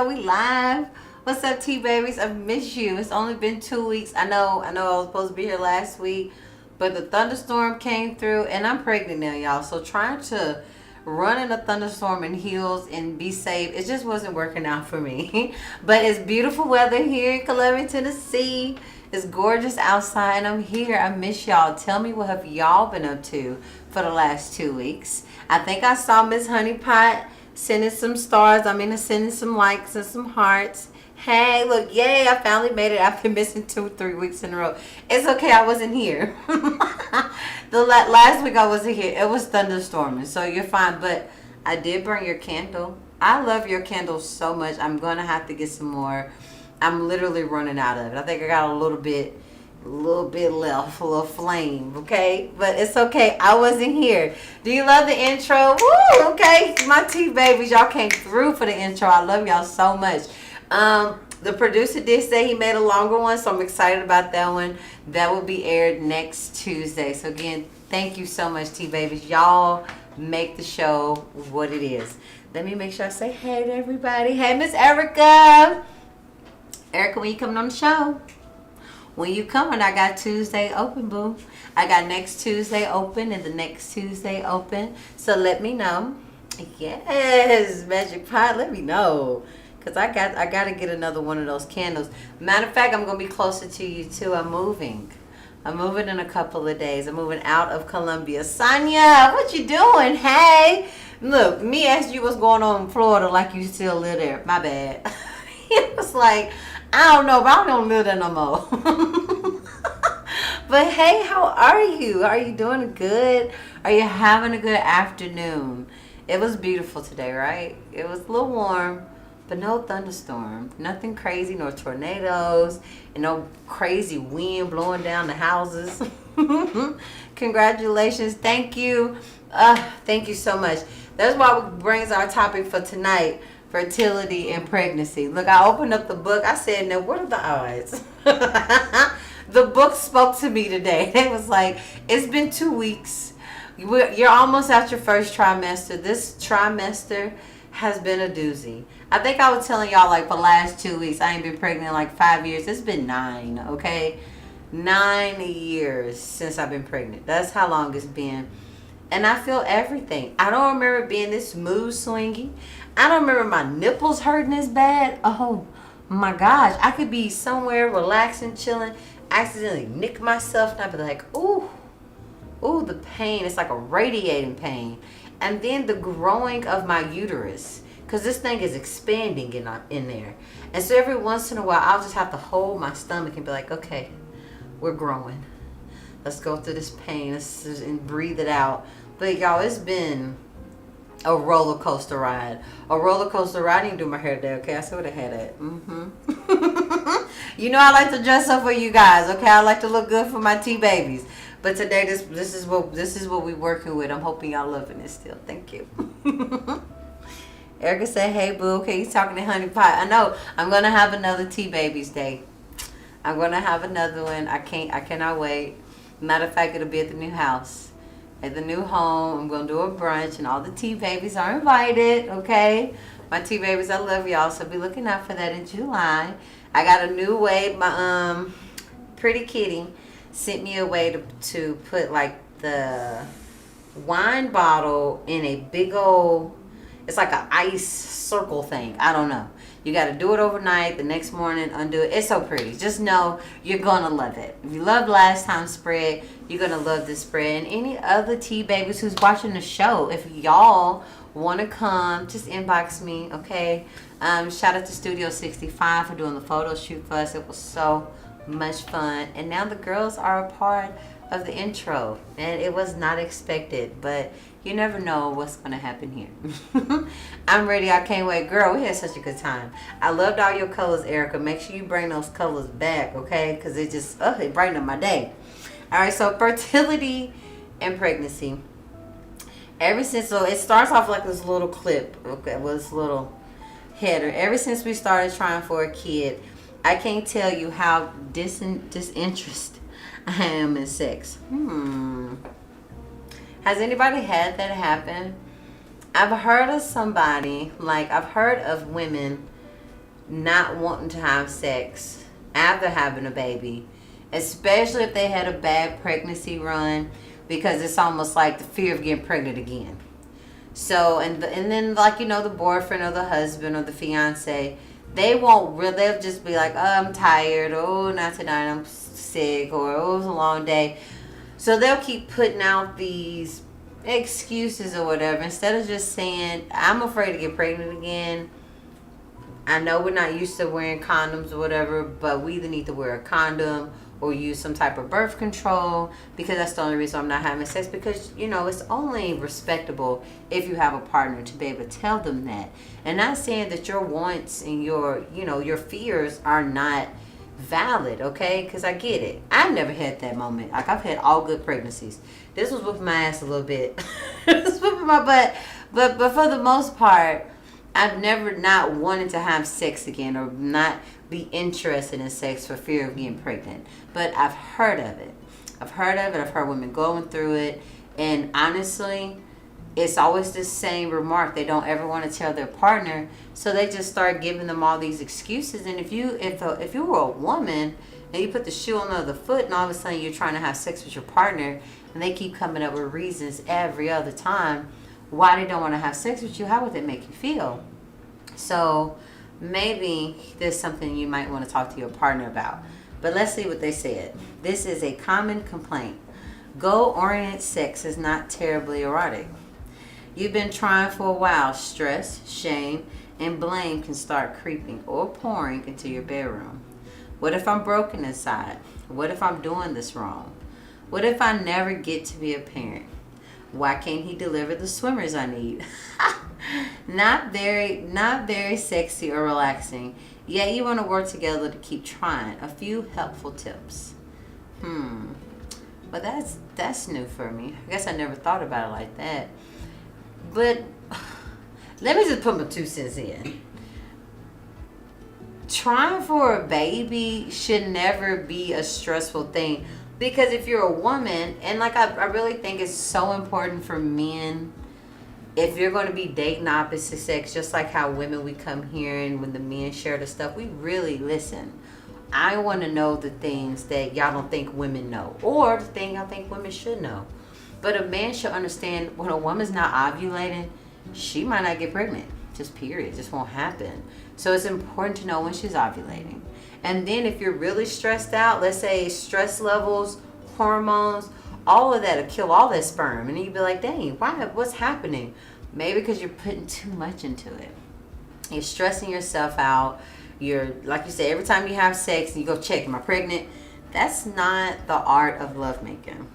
go. We live. What's up, T babies? I've missed you. It's only been 2 weeks. I was supposed to be here last week, but the thunderstorm came through, and I'm pregnant now, y'all. So trying to run in a thunderstorm in heels and be safe, it just wasn't working out for me. But it's beautiful weather here in Columbia, Tennessee. It's gorgeous outside, and I'm here. I miss y'all. Tell me, what have y'all been up to for the last 2 weeks? I think I saw Miss Honeypot sending some stars. Sending some likes and some hearts. Hey, look, yay, I finally made it after missing 2-3 weeks in a row. It's okay, I wasn't here. The last week I wasn't here. It was thunderstorming, so you're fine. But I did burn your candle. I love your candles so much. I'm going to have to get some more. I'm literally running out of it. I think I got a little bit left, a little flame, okay? But it's okay. I wasn't here. Do you love the intro? Woo, okay. My T babies, y'all came through for the intro. I love y'all so much. The producer did say he made a longer one, so I'm excited about that one. That will be aired next Tuesday. So again, thank you so much, T babies. Y'all make the show what it is. Let me make sure I say hey to everybody. Hey, Miss Erica. Erica, when you coming on the show? When you coming, I got Tuesday open, boo. I got next Tuesday open and the next Tuesday open. So let me know. Yes, Magic Pot, let me know. Because I got to get another one of those candles. Matter of fact, I'm going to be closer to you, too. I'm moving in a couple of days. I'm moving out of Columbia. Sonia, what you doing? Hey. Look, me asked you what's going on in Florida like you still live there. My bad. It was like, I don't know, but I don't live there no more. But hey, how are you? Are you doing good? Are you having a good afternoon? It was beautiful today, right? It was a little warm, but no thunderstorm. Nothing crazy, no tornadoes, and no crazy wind blowing down the houses. Congratulations. Thank you. Thank you so much. That's what brings our topic for tonight. Fertility and pregnancy. Look, I opened up the book. I said, now, what are the odds? The book spoke to me today. It was like, it's been 2 weeks. You're almost at your first trimester. This trimester has been a doozy. I think I was telling y'all, like, for the last 2 weeks, I ain't been pregnant in like 5 years. It's been 9, okay? 9 years since I've been pregnant. That's how long it's been. And I feel everything. I don't remember being this mood swingy. I don't remember my nipples hurting this bad. Oh my gosh. I could be somewhere relaxing, chilling, accidentally nick myself, and I'd be like, ooh, the pain. It's like a radiating pain. And then the growing of my uterus, because this thing is expanding in there. And so every once in a while, I'll just have to hold my stomach and be like, okay, we're growing. Let's go through this pain. And breathe it out. But y'all, it's been a roller coaster ride. A roller coaster ride. I didn't do my hair today, okay? I see what I had at. You know I like to dress up for you guys, okay? I like to look good for my T babies. But today, this is what we're working with. I'm hoping y'all loving it still. Thank you. Erica said, hey, boo. Okay, he's talking to Honey Pie. I know. I'm going to have another T Babies Day. I'm going to have another one. I cannot wait. Matter of fact, it'll be at the new house. At the new home, I'm going to do a brunch, and all the T Babies are invited, okay? My T Babies, I love y'all, so be looking out for that in July. I got a new way. My pretty kitty sent me a way to put, like, the wine bottle in a big old, it's like an ice circle thing. I don't know. You got to do it overnight, the next morning, undo it. It's so pretty. Just know you're going to love it. If you loved last time's spread, you're going to love this spread. And any other T babies who's watching the show, if y'all want to come, just inbox me, okay? Shout out to Studio 65 for doing the photo shoot for us. It was so much fun. And now the girls are a part of the intro. And it was not expected, but you never know what's going to happen here. I'm ready. I can't wait. Girl, we had such a good time. I loved all your colors, Erica. Make sure you bring those colors back, okay? Because it just, it brightened up my day. All right, so fertility and pregnancy. So it starts off like this little clip, okay, with this little header. Ever since we started trying for a kid, I can't tell you how disinterested I am in sex. Has anybody had that happen? I've heard of somebody, like I've heard of women not wanting to have sex after having a baby, especially if they had a bad pregnancy run, because it's almost like the fear of getting pregnant again. So, and then, like, the boyfriend or the husband or the fiance, they'll just be like, oh, I'm tired, oh, not tonight, I'm sick, or oh, it was a long day. So they'll keep putting out these excuses or whatever, instead of just saying, I'm afraid to get pregnant again. I know we're not used to wearing condoms or whatever, but we either need to wear a condom or use some type of birth control, because that's the only reason I'm not having sex. Because, it's only respectable if you have a partner to be able to tell them that. And not saying that your wants and your fears are not valid, okay? Because I get it. I've never had that moment. Like, I've had all good pregnancies. This was whipping my ass a little bit. This was whipping my butt. But for the most part, I've never not wanted to have sex again, or not be interested in sex for fear of getting pregnant. But I've heard of it. I've heard women going through it. And honestly, it's always the same remark. They don't ever want to tell their partner, so they just start giving them all these excuses. And if you were a woman and you put the shoe on the other foot, and all of a sudden you're trying to have sex with your partner, and they keep coming up with reasons every other time why they don't want to have sex with you, how would that make you feel? So maybe there's something you might want to talk to your partner about. But let's see what they said. This is a common complaint. Goal-oriented sex is not terribly erotic. You've been trying for a while. Stress, shame, and blame can start creeping or pouring into your bedroom. What if I'm broken inside? What if I'm doing this wrong? What if I never get to be a parent? Why can't he deliver the swimmers I need? Not very sexy or relaxing. Yet you want to work together to keep trying. A few helpful tips. But that's new for me. I guess I never thought about it like that. But let me just put my 2 cents in. Trying for a baby should never be a stressful thing. Because if you're a woman, and like I really think it's so important for men, if you're going to be dating opposite sex, just like how women, we come here and when the men share the stuff, we really listen. I want to know the things that y'all don't think women know, or the thing I think women should know. But a man should understand, when a woman's not ovulating, she might not get pregnant. Just period. Just won't happen. So it's important to know when she's ovulating. And then if you're really stressed out, let's say stress levels, hormones, all of that will kill all that sperm. And you'd be like, dang, what's happening? Maybe because you're putting too much into it. You're stressing yourself out. You're, like you said, every time you have sex and you go check, am I pregnant? That's not the art of lovemaking.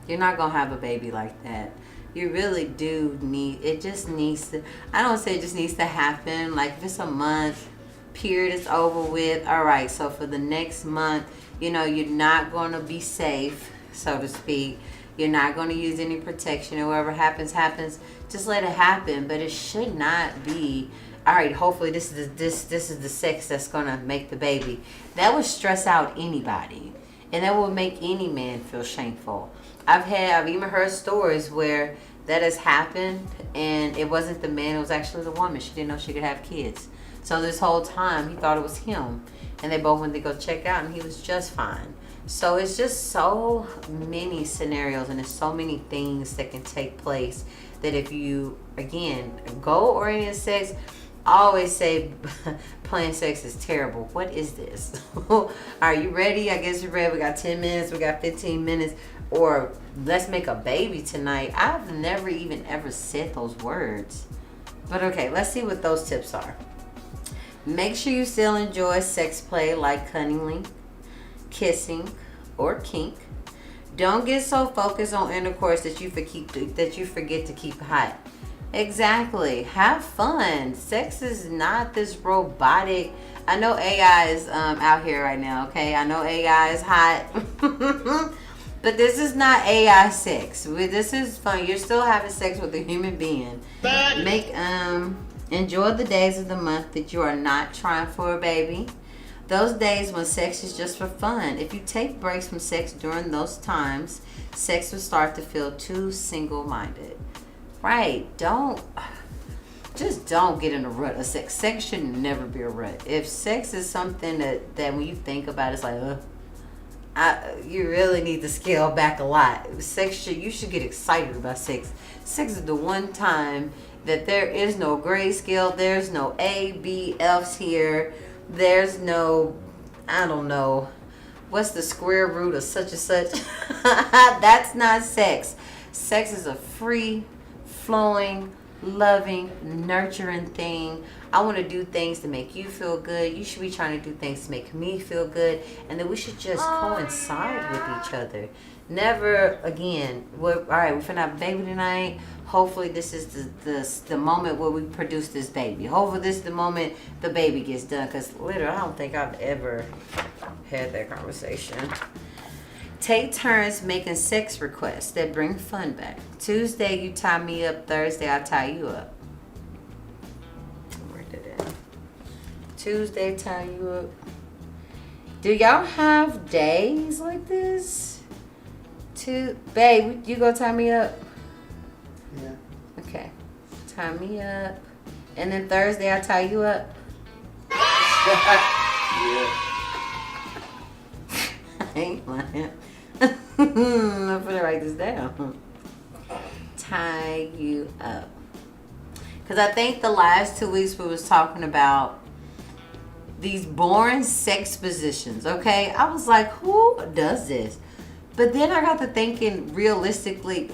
You're not going to have a baby like that. You really do it just needs to, I don't say it just needs to happen. Like if it's a month, period is over with. All right, so for the next month, you're not going to be safe, so to speak. You're not going to use any protection, or whatever happens. Just let it happen. But it should not be, all right, hopefully this is the sex that's going to make the baby. That would stress out anybody. And that would make any man feel shameful. I've even heard stories where that has happened, and it wasn't the man, it was actually the woman. She didn't know she could have kids. So this whole time, he thought it was him. And they both went to go check out, and he was just fine. So it's just so many scenarios, and there's so many things that can take place that if you, again, goal-oriented sex, I always say playing sex is terrible. What is this? Are you ready? I guess you're ready. We got 10 minutes. We got 15 minutes. Or let's make a baby tonight. I've never even ever said those words. But okay, let's see what those tips are. Make sure you still enjoy sex play like cunningly, kissing, or kink. Don't get so focused on intercourse that you forget to keep hot. Exactly. Have fun. Sex is not this robotic. I know AI is out here right now, okay? I know AI is hot. But this is not AI sex. This is fun. You're still having sex with a human being. Enjoy the days of the month that you are not trying for a baby. Those days when sex is just for fun. If you take breaks from sex during those times, sex will start to feel too single-minded. Right. just don't get in a rut of sex. Sex should never be a rut. If sex is something that when you think about, it's like, you really need to scale back a lot. You should get excited about sex. Sex is the one time that there is no grade scale. There's no A, B, F's here. There's no, I don't know, what's the square root of such and such. That's not sex. Sex is a free flowing, loving, nurturing thing. I want to do things to make you feel good. You should be trying to do things to make me feel good. And then we should just coincide with each other. Never again. All right, we're finna have a baby tonight. Hopefully this is the moment where we produce this baby. Hopefully this is the moment the baby gets done. Because literally, I don't think I've ever had that conversation. Take turns making sex requests that bring fun back. Tuesday, you tie me up. Thursday, I tie you up. Write that down. Tuesday, tie you up. Do y'all have days like this? Babe, you go tie me up? Yeah. Okay. Tie me up. And then Thursday, I tie you up? Yeah. I ain't lying. I'm gonna write this down. Tie you up. Because I think the last 2 weeks we was talking about these boring sex positions, okay? I was like, who does this? But then I got to thinking realistically,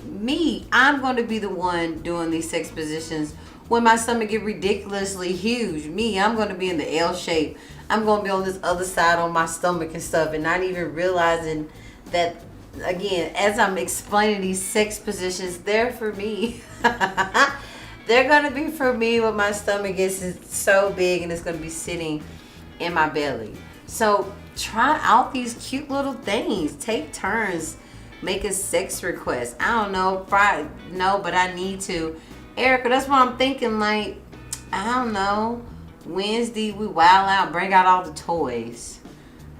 I'm going to be the one doing these sex positions when my stomach get ridiculously huge. I'm going to be in the L shape. I'm going to be on this other side on my stomach and stuff and not even realizing that, again, as I'm explaining these sex positions, they're for me. They're going to be for me when my stomach gets so big and it's going to be sitting in my belly. So try out these cute little things. Take turns making sex requests. I don't know, but I need to. Erica, that's what I'm thinking. Like, I don't know. Wednesday we wild out, bring out all the toys.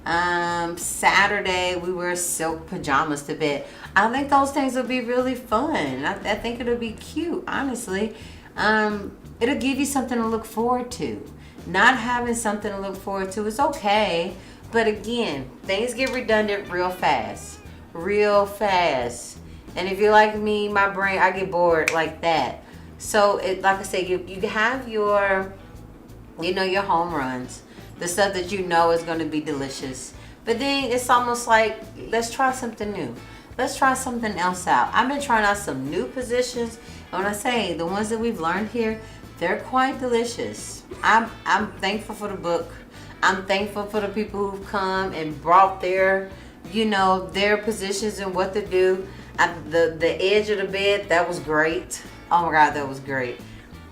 Saturday we wear silk pajamas to bed. I think those things will be really fun. I think it'll be cute, honestly. It'll give you something to look forward to. Not having something to look forward to is okay. But again, things get redundant real fast. Real fast. And if you're like me, my brain, I get bored like that. So, like I said, you have your home runs. The stuff that you know is going to be delicious. But then it's almost like, let's try something new. Let's try something else out. I've been trying out some new positions. And when I say the ones that we've learned here, they're quite delicious. I'm thankful for the book. I'm thankful for the people who've come and brought their positions and what to do. The edge of the bed, that was great. Oh my God, that was great.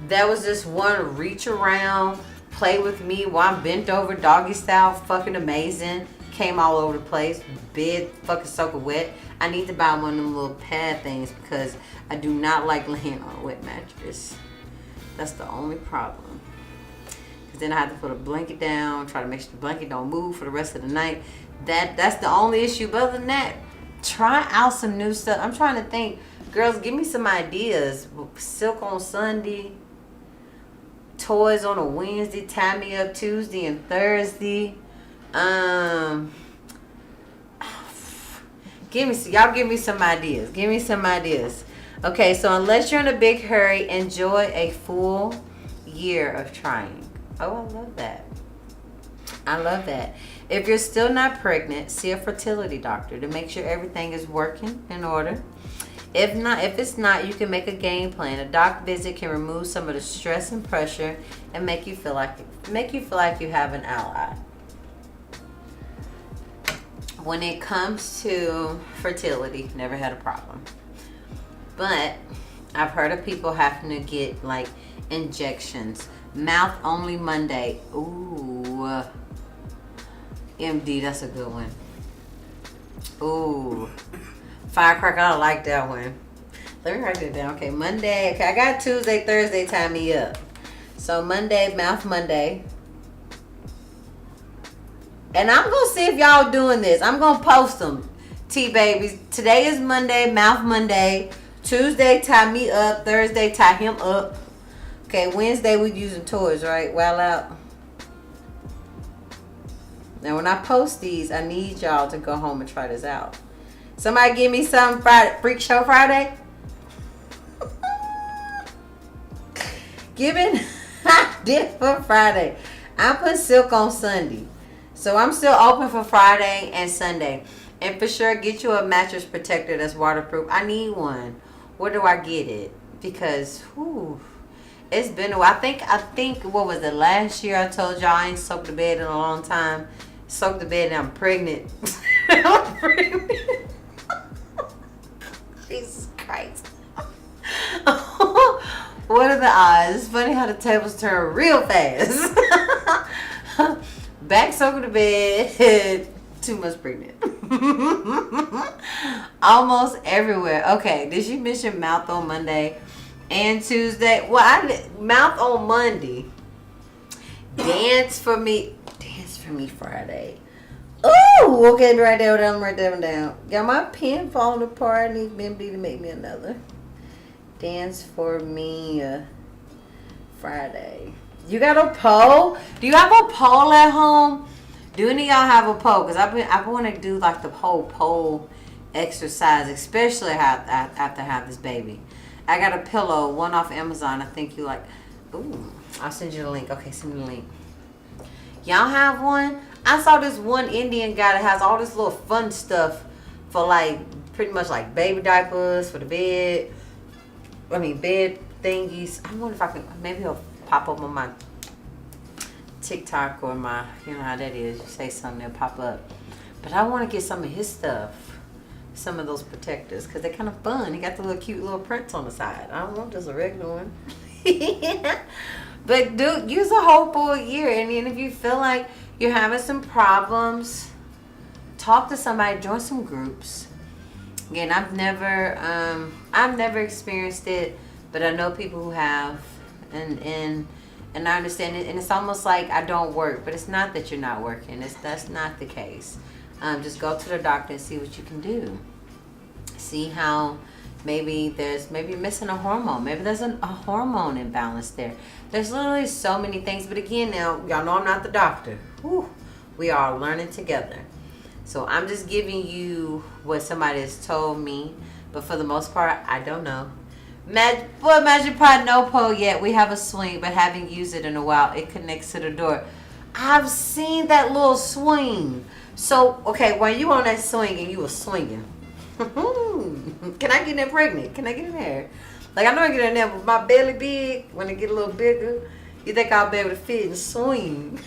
That was just one reach around, play with me while I'm bent over, doggy style, fucking amazing. Came all over the place. Bed fucking soaking wet. I need to buy one of them little pad things because I do not like laying on a wet mattress. That's the only problem. Because then I have to put a blanket down, try to make sure the blanket don't move for the rest of the night. That's the only issue. But other than that, try out some new stuff. I'm trying to think. Girls, give me some ideas. Silk on Sunday. Toys on a Wednesday. Tie me up Tuesday and Thursday. Give me some ideas. Give me some ideas. Okay, so unless you're in a big hurry, enjoy a full year of trying. Oh, I love that. I love that. If you're still not pregnant, see a fertility doctor to make sure everything is working in order. If it's not, you can make a game plan. A doc visit can remove some of the stress and pressure and make you feel like you have an ally. When it comes to fertility, never had a problem. But I've heard of people having to get like injections. Mouth only Monday. Ooh. MD, that's a good one. Ooh. Firecracker, I like that one. Let me write that down. Okay, Monday. Okay, I got Tuesday, Thursday, tie me up. So Monday, mouth Monday. And I'm going to see if y'all doing this. I'm going to post them. T-babies. Today is Monday, mouth Monday. Tuesday, tie me up. Thursday, tie him up. Okay, Wednesday we using toys, right? Well out. Now when I post these, I need y'all to go home and try this out. Somebody give me some Friday, Freak Show Friday. Giving dip for Friday. I put silk on Sunday. So I'm still open for Friday and Sunday. And for sure, get you a mattress protector that's waterproof. I need one. Where do I get it? Because, whew, it's been a while. I think, what was it, last year I told y'all I ain't soaked the bed in a long time. Soaked the bed and I'm pregnant. I'm pregnant. Jesus Christ. What are the odds? It's funny how the tables turn real fast. Back soaking the bed. Too much pregnant. Almost everywhere. Okay, did you miss your mouth on Monday and Tuesday? Well, I did mouth on Monday. Dance for me Friday. Oh, okay, write that down. Got my pen falling apart. I need Bimby to make me another. Dance for me Friday. You got a pole? Do you have a pole at home? Do any of y'all have a pole? Because I want to do like the whole pole exercise, especially after I have this baby. I got a pillow, one off Amazon. I think you like. Ooh, I'll send you the link. Okay, send me the link. Y'all have one? I saw this one Indian guy that has all this little fun stuff for like pretty much like baby diapers for the bed. I mean bed thingies. I wonder if I can. Maybe he'll pop up on my TikTok or my, you know how that is. You say something, it'll pop up. But I want to get some of his stuff, some of those protectors, because they're kind of fun. He got the little cute little prints on the side. I don't want just a regular one. But dude, use a whole full year. And then if you feel like you're having some problems, talk to somebody, join some groups. Again, I've never experienced it, but I know people who have, and I understand it. And it's almost like I don't work, but it's not that you're not working. That's not the case. Just go to the doctor and see what you can do. See how maybe you're missing a hormone. Maybe there's a hormone imbalance there. There's literally so many things. But again, now y'all know I'm not the doctor. Whew, we are learning together. So I'm just giving you what somebody has told me. But for the most part, I don't know. Magic Pod no pole yet. We have a swing, but haven't used it in a while. It connects to the door. I've seen that little swing. So, okay, when you on that swing and you were swinging, can I get in there pregnant? Can I get in there? Like, I know I get in there, but my belly big. When it get a little bigger, you think I'll be able to fit and swing?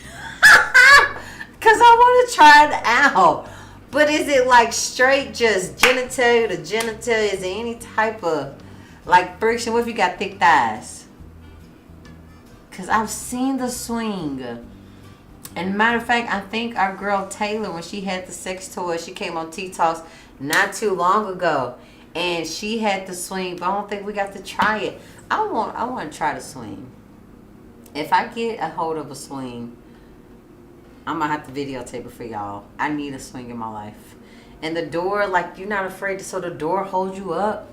Because I want to try it out. But is it like straight just genitalia to genitalia? Is there any type of like friction? What if you got thick thighs? Because I've seen the swing. And matter of fact, I think our girl Taylor, when she had the sex toy, she came on T-Talks not too long ago. And she had the swing, but I don't think we got to try it. I want to try the swing. If I get a hold of a swing, I'm going to have to videotape it for y'all. I need a swing in my life. And the door, like, you're not afraid, so the door holds you up.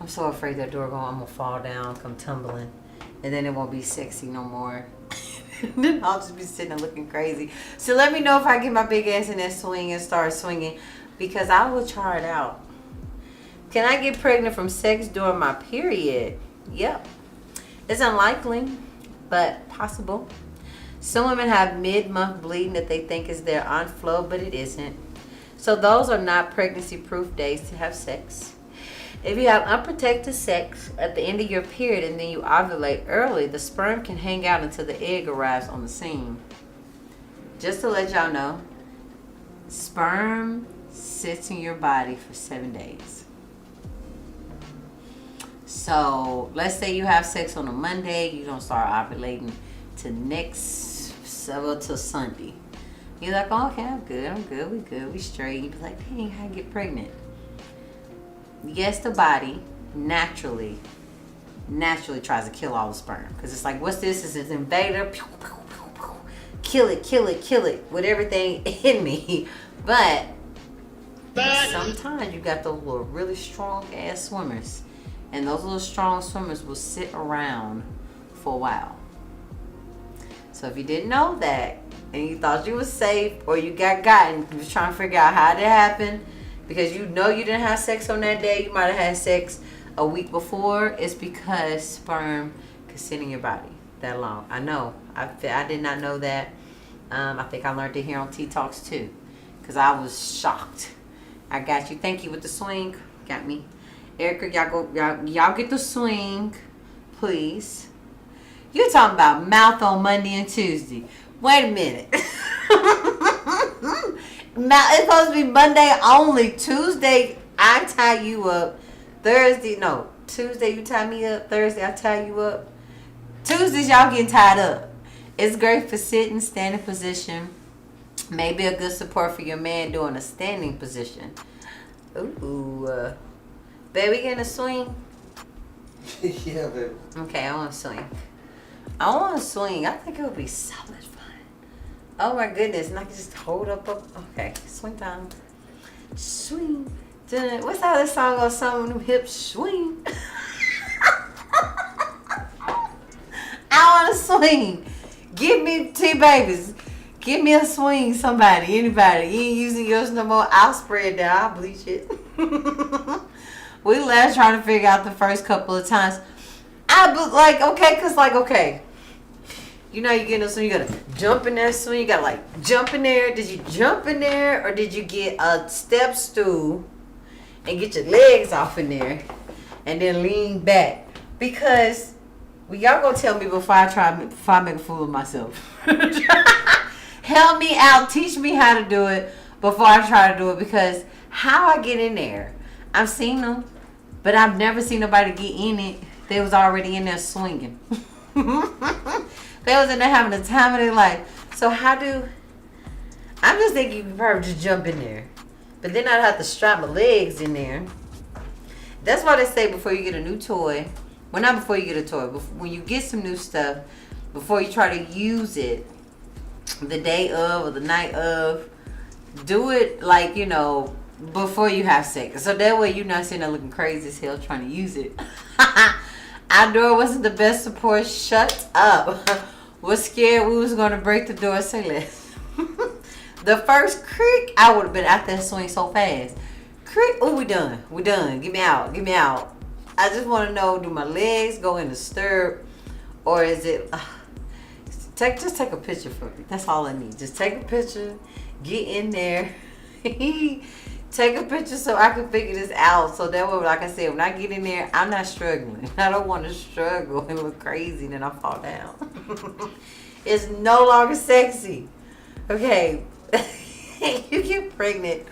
I'm so afraid that door I'm going to fall down, come tumbling. And then it won't be sexy no more. Then I'll just be sitting there looking crazy. So let me know if I get my big ass in that swing and start swinging. Because I will try it out. Can I get pregnant from sex during my period? Yep. It's unlikely, but possible. Some women have mid-month bleeding that they think is their on flow, but it isn't. So those are not pregnancy-proof days to have sex. If you have unprotected sex at the end of your period and then you ovulate early, the sperm can hang out until the egg arrives on the scene. Just to let y'all know, sperm sits in your body for 7 days. So let's say you have sex on a Monday, you don't start ovulating till Sunday. You're like, oh, okay, I'm good, we straight. You be like, dang, how I get pregnant? Yes, the body naturally tries to kill all the sperm. Because it's like, what's this? It's an invader. Kill it with everything in me. But sometimes you got those little really strong ass swimmers. And those little strong swimmers will sit around for a while. So if you didn't know that and you thought you was safe or you got gotten, you was trying to figure out how did it happen because you know you didn't have sex on that day, you might have had sex a week before, it's because sperm could sit in your body that long. I know. I did not know that. I think I learned it here on Tea Talks too because I was shocked. I got you. Thank you with the swing. Got me. Erica, y'all get the swing, please. You talking about mouth on Monday and Tuesday. Wait a minute. Now, it's supposed to be Monday only. Tuesday, I tie you up. Tuesday you tie me up. Thursday, I tie you up. Tuesdays, y'all getting tied up. It's great for sitting, standing position. Maybe a good support for your man doing a standing position. Ooh. Baby, getting a swing? Yeah, baby. Okay, I want to swing. I think it would be so much fun. Oh my goodness. And I can just hold up. Okay, swing time. Swing. What's that other song on some of them hips? Swing. I want to swing. Give me T-babies. Give me a swing, somebody, anybody. You ain't using yours no more. I'll spray it down. I'll bleach it. We last trying to figure out the first couple of times. Okay. You know you get in a swing, you gotta jump in that swing, you gotta jump in there. Did you jump in there or did you get a step stool and get your legs off in there and then lean back? Because y'all gonna tell me before I make a fool of myself. Help me out, teach me how to do it before I try to do it, because how I get in there, I've seen them, but I've never seen nobody get in it. They was already in there swinging. They was in there having the time of their life. So I'm just thinking you could probably just jump in there. But then I'd have to strap my legs in there. That's why they say before you get a new toy, well, not before you get a toy, but when you get some new stuff, before you try to use it the day of or the night of, do it before you have sex. So that way you're not sitting there looking crazy as hell trying to use it. Our door wasn't the best support. Shut up. Was scared we was going to break the door. Say less. The first creak, I would have been out that swing so fast. Creak. Oh, we done. Get me out. I just want to know, do my legs go in the stirrup? Or is it... just take a picture for me. That's all I need. Just take a picture. Get in there. Take a picture so I can figure this out. So that way, like I said, when I get in there, I'm not struggling. I don't want to struggle and look crazy and then I fall down. It's no longer sexy. Okay. You get pregnant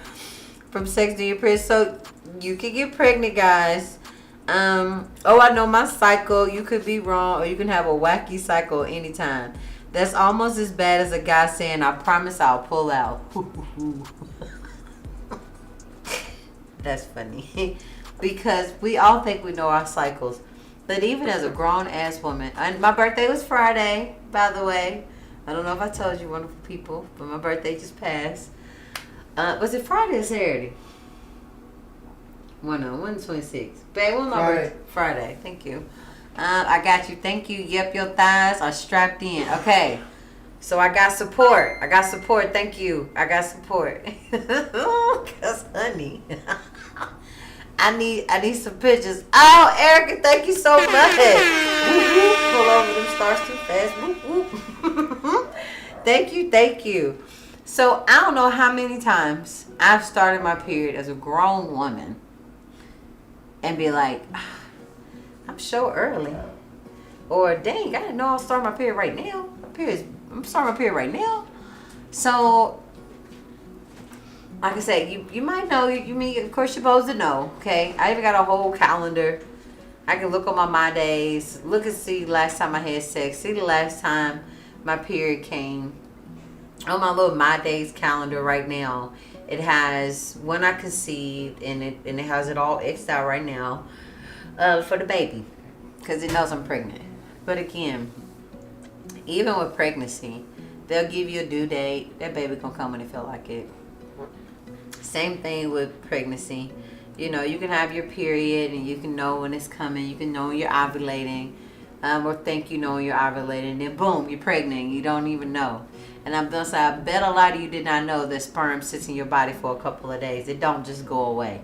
from sex to your period. So you can get pregnant, guys. I know my cycle. You could be wrong or you can have a wacky cycle anytime. That's almost as bad as a guy saying, I promise I'll pull out. That's funny. Because we all think we know our cycles. But even as a grown-ass woman, and my birthday was Friday, by the way. I don't know if I told you, wonderful people, but my birthday just passed. Was it Friday or Saturday? When's 26? Babe, when my birthday? Friday. Thank you. I got you. Thank you. Yep, your thighs are strapped in. Okay. So I got support. Thank you. I got support. Cause honey, I need some pictures. Oh, Erica, thank you so much. Pull over them stars too fast. Thank you. So I don't know how many times I've started my period as a grown woman and be like, I'm so early. Or dang, I didn't know I was starting my period right now. I'm starting my period right now. So, like I said, you might know. Of course, you're supposed to know. Okay, I even got a whole calendar. I can look on my days, look and see last time I had sex, see the last time my period came. On my little my days calendar right now, it has when I conceived, and it has it all X'd out right now for the baby, because it knows I'm pregnant. But again, even with pregnancy, they'll give you a due date. That baby gonna come when they feel like it. Same thing with pregnancy. You know, you can have your period and you can know when it's coming. You can know when you're ovulating. or think you know you're ovulating, and then boom, you're pregnant. You don't even know. And I'm gonna say, I bet a lot of you did not know that sperm sits in your body for a couple of days. It don't just go away.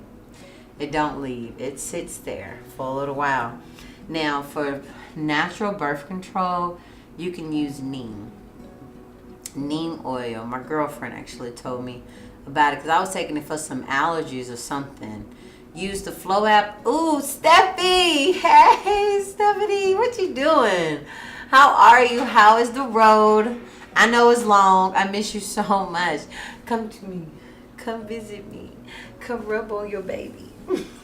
It don't leave. It sits there for a little while. Now, for natural birth control, you can use neem oil. My girlfriend actually told me about it because I was taking it for some allergies or something. Use the Flow app. Ooh, Steffi! Hey, Stephanie, what you doing? How are you? How is the road? I know it's long. I miss you so much. Come to me. Come visit me. Come rub on your baby.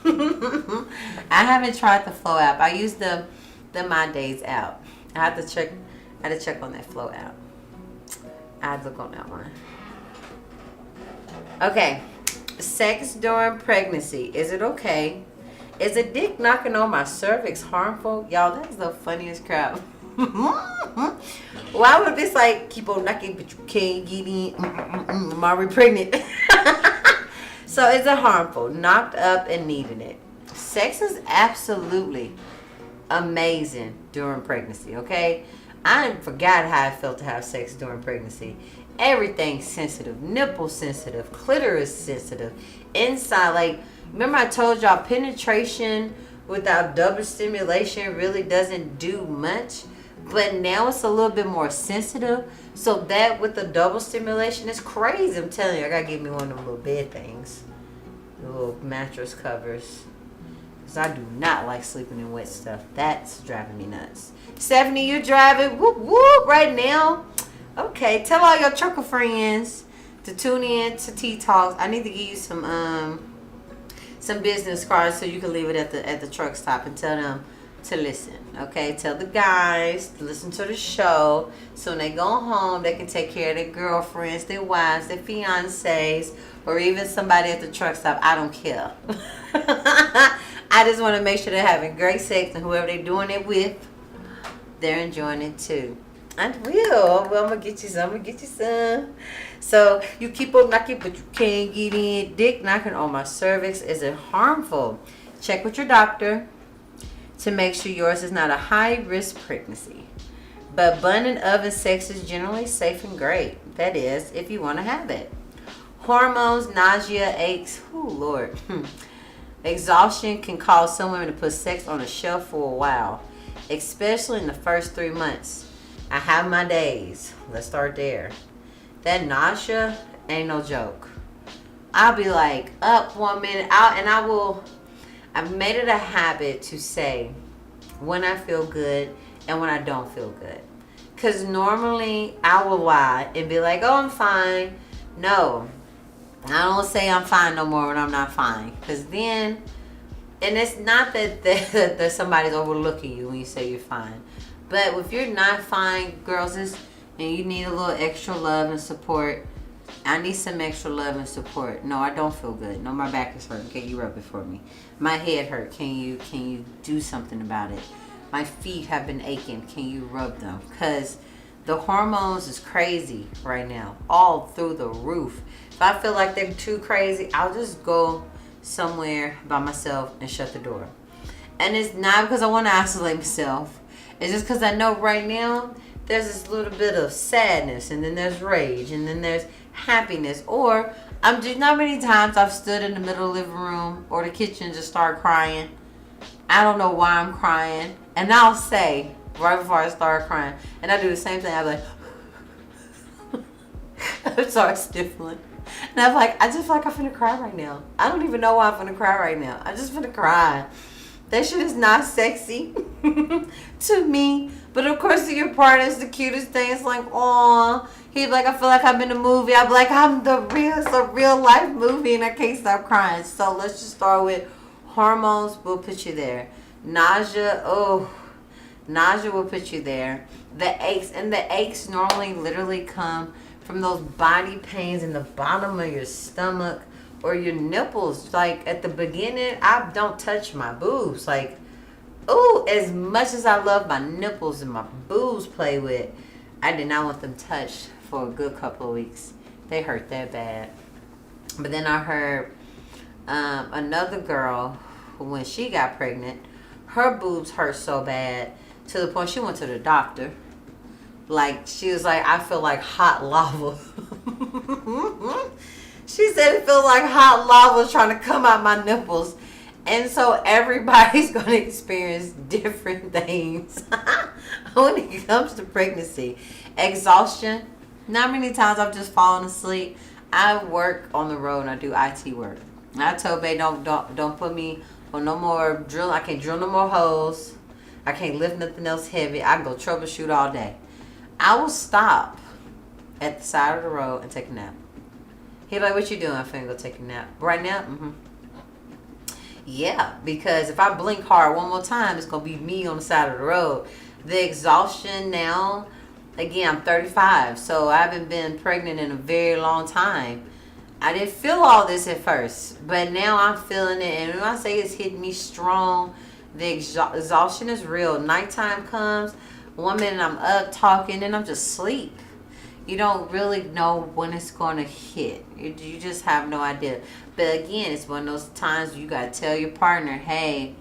I haven't tried the Flow app. I use the My Days app. I had to check on that Flow app. I had to look on that one. Okay. Sex during pregnancy. Is it okay? Is a dick knocking on my cervix harmful? Y'all, that's the funniest crap. Why would this like keep on knocking but you can't get in? I'm already pregnant. So is it harmful? Knocked up and needing it. Sex is absolutely amazing during pregnancy, okay? I forgot how I felt to have sex during pregnancy. Everything's sensitive. Nipple sensitive. Clitoris sensitive. Inside, like, remember I told y'all penetration without double stimulation really doesn't do much? But now it's a little bit more sensitive. So that with the double stimulation is crazy. I'm telling you, I gotta get me one of them little bed things. The little mattress covers. Because I do not like sleeping in wet stuff. That's driving me nuts. Stephanie, you're driving whoop whoop right now. Okay, tell all your trucker friends to tune in to Tea Talks. I need to give you some business cards so you can leave it at the truck stop and tell them to listen. Okay, tell the guys to listen to the show so when they go home they can take care of their girlfriends, their wives, their fiancés, or even somebody at the truck stop. I don't care. I just want to make sure they're having great sex and whoever they're doing it with, they're enjoying it too. I will. Well, I'm gonna get you some. So you keep on knocking, but you can't get in. Dick knocking on my cervix. Is it harmful? Check with your doctor to make sure yours is not a high-risk pregnancy. But bun and oven sex is generally safe and great. That is, if you want to have it. Hormones, nausea, aches. Oh, Lord. Exhaustion can cause some women to put sex on a shelf for a while, especially in the first 3 months. I have my days. Let's start there. That nausea ain't no joke. I'll be like up 1 minute I've made it a habit to say when I feel good and when I don't feel good. Because normally I will lie and be like, oh, I'm fine. No, I don't say I'm fine no more when I'm not fine. Because then, and it's not that somebody's overlooking you when you say you're fine. But if you're not fine, girls, and you need a little extra love and support, I need some extra love and support. No, I don't feel good. No, my back is hurting. Can you rub it for me? My head hurt. Can you do something about it? My feet have been aching. Can you rub them? Because the hormones is crazy right now. All through the roof. If I feel like they're too crazy, I'll just go somewhere by myself and shut the door. And it's not because I want to isolate myself. It's just because I know right now there's this little bit of sadness, and then there's rage, and then there's happiness. Or I'm just not many times I've stood in the middle of the living room or the kitchen and just start crying. I don't know why I'm crying, and I'll say right before I start crying, and I do the same thing. I'm like, I start sniffling, and I'm like, I just feel like I'm finna cry right now. I don't even know why I'm finna cry right now. I just finna cry. That shit is not sexy to me. But of course to your partner, it's the cutest thing. It's like, aw. He'd be like, I feel like I'm in a movie. I'd be like, it's a real life movie and I can't stop crying. So let's just start with hormones. Will put you there. Nausea will put you there. The aches normally literally come from those body pains in the bottom of your stomach or your nipples. Like at the beginning, I don't touch my boobs. Like, ooh, as much as I love my nipples and my boobs play with, I did not want them touched for a good couple of weeks. They hurt that bad. But then I heard another girl, when she got pregnant, her boobs hurt so bad To the point she went to the doctor. Like, she was like, I feel like hot lava. She said it felt like hot lava trying to come out my nipples. And so everybody's going to experience different things when it comes to pregnancy. Exhaustion. Not many times I've just fallen asleep. I work on the road and I do IT work. And I told Babe, don't put me on no more drill. I can't drill no more holes. I can't lift nothing else heavy. I can go troubleshoot all day. I will stop at the side of the road and take a nap. He'd be like, what you doing? I'm finna go take a nap. Right now? Mm-hmm. Yeah, because if I blink hard one more time, it's going to be me on the side of the road. The exhaustion now, again, I'm 35, so I haven't been pregnant in a very long time. I didn't feel all this at first, but now I'm feeling it. And when I say it's hitting me strong, the exhaustion is real. Nighttime comes, 1 minute I'm up talking, and I'm just asleep. You don't really know when it's going to hit. You just have no idea. But again, it's one of those times you got to tell your partner, hey,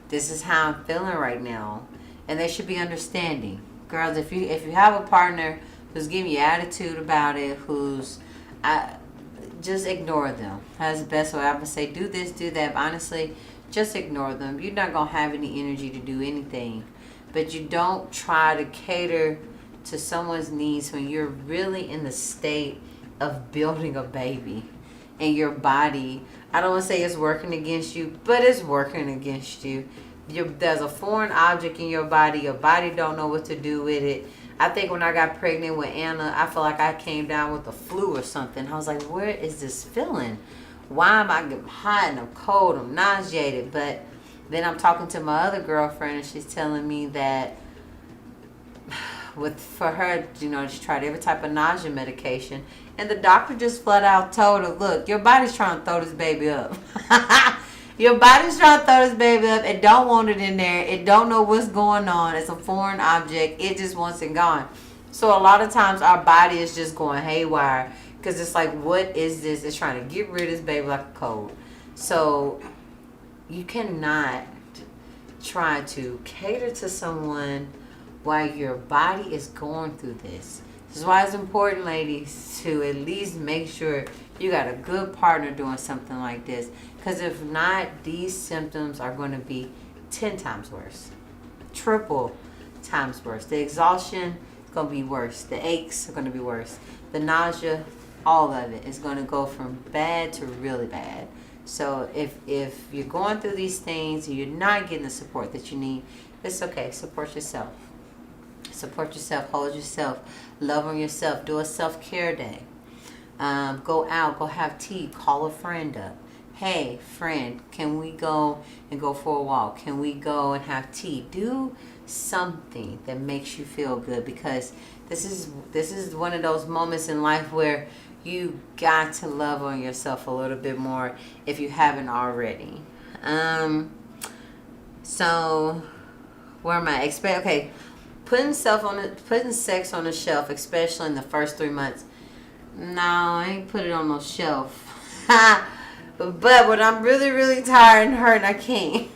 this is how I'm feeling right now. And they should be understanding. Girls, if you have a partner who's giving you attitude about it, just ignore them. That's the best way. I would say do this, do that. But honestly, just ignore them. You're not going to have any energy to do anything. But you don't try to cater to someone's needs when you're really in the state of building a baby. And your body, I don't want to say it's working against you, but it's working against you. There's a foreign object in your body don't know what to do with it. I think when I got pregnant with Anna, I felt like I came down with the flu or something. I was like, where is this feeling? Why am I getting hot and I'm cold, I'm nauseated? But then I'm talking to my other girlfriend and she's telling me that for her, she tried every type of nausea medication. And the doctor just flat out told her, look, your body's trying to throw this baby up. Your body's trying to throw this baby up. It don't want it in there. It don't know what's going on. It's a foreign object. It just wants it gone. So a lot of times our body is just going haywire. Because it's like, what is this? It's trying to get rid of this baby like a cold. So you cannot try to cater to someone while your body is going through this. This is why it's important, ladies, to at least make sure you got a good partner doing something like this. Because if not, these symptoms are going to be 10 times worse. Triple times worse. The exhaustion is going to be worse. The aches are going to be worse. The nausea, all of it is going to go from bad to really bad. So if you're going through these things and you're not getting the support that you need, it's okay. Support yourself. Support yourself. Hold yourself. Love on yourself. Do a self-care day. Go out. Go have tea. Call a friend up. Hey, friend, can we go and go for a walk? Can we go and have tea? Do something that makes you feel good, because this is one of those moments in life where you got to love on yourself a little bit more if you haven't already. So where am I? Okay. Putting sex on the shelf, especially in the first 3 months. No, I ain't put it on no shelf. But when I'm really, really tired and hurt, I can't.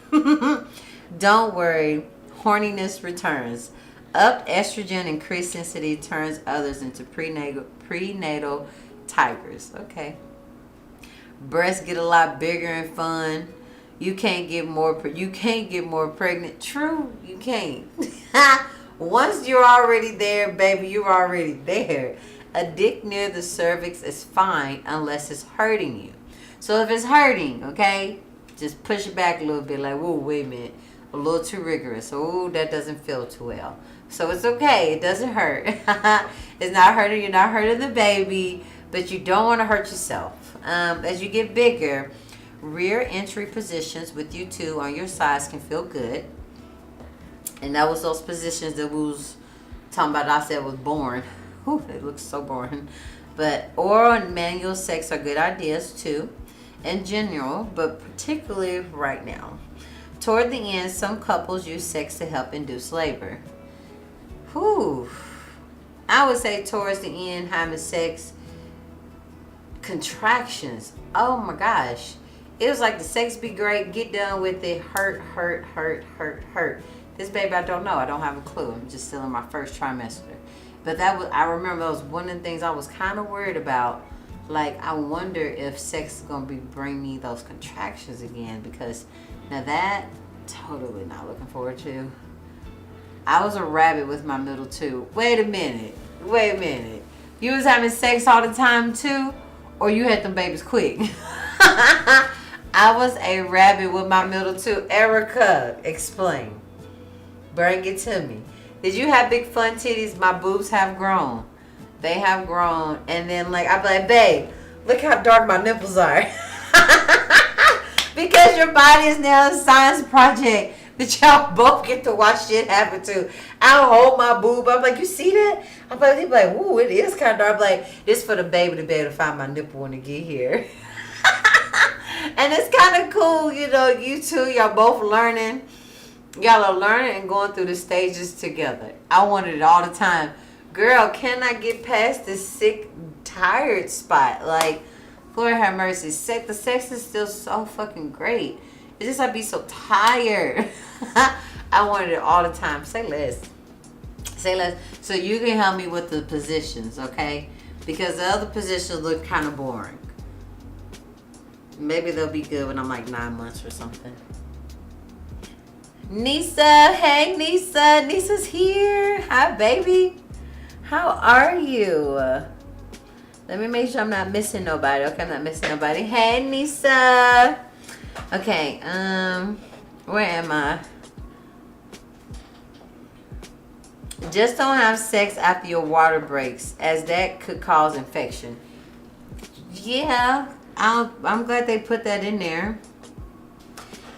Don't worry. Horniness returns. Up estrogen increased sensitivity turns others into prenatal tigers. Okay. Breasts get a lot bigger and fun. You can't get more pregnant. True, you can't. Once you're already there, baby, you're already there. A dick near the cervix is fine unless it's hurting you. So if it's hurting, okay, just push it back a little bit. Like, whoa, wait a minute, a little too rigorous. Oh, that doesn't feel too well. So it's okay. It doesn't hurt. It's not hurting. You're not hurting the baby, but you don't want to hurt yourself. As you get bigger, rear entry positions with you two on your sides can feel good. And that was those positions that we was talking about. I said was boring. Whew, it looks so boring. But oral and manual sex are good ideas too, in general, but particularly right now. Toward the end, some couples use sex to help induce labor. Whew. I would say towards the end, having sex, contractions. Oh my gosh. It was like the sex be great, get done with it, hurt. This baby, I don't know. I don't have a clue. I'm just still in my first trimester. But I remember that was one of the things I was kind of worried about. Like, I wonder if sex is going to bring me those contractions again. Because now that, totally not looking forward to. I was a rabbit with my middle two. Wait a minute. You was having sex all the time too? Or you had them babies quick? I was a rabbit with my middle two. Erica, explain. Bring it to me. Did you have big fun titties? My boobs have grown. They have grown. And then like, I'd be like, babe, look how dark my nipples are. Because your body is now a science project that y'all both get to watch shit happen to. I'll hold my boob. I'm like, you see that? I'm like, they be like, ooh, it is kind of dark. I'm like, this for the baby to be able to find my nipple when it get here. And it's kind of cool, you know, you two, y'all both learning. Y'all are learning and going through the stages together. I wanted it all the time. Girl, can I get past this sick, tired spot? Like, Lord have mercy. The sex is still so fucking great. It's just I'd be so tired. I wanted it all the time. Say less. So you can help me with the positions, okay? Because the other positions look kind of boring. Maybe they'll be good when I'm like 9 months or something. Nisa, hey Nisa. Nisa's here. Hi, baby. How are you? Let me make sure I'm not missing nobody. Okay, I'm not missing nobody. Hey, Nisa. Okay, where am I? Just don't have sex after your water breaks, as that could cause infection. Yeah, I'm glad they put that in there.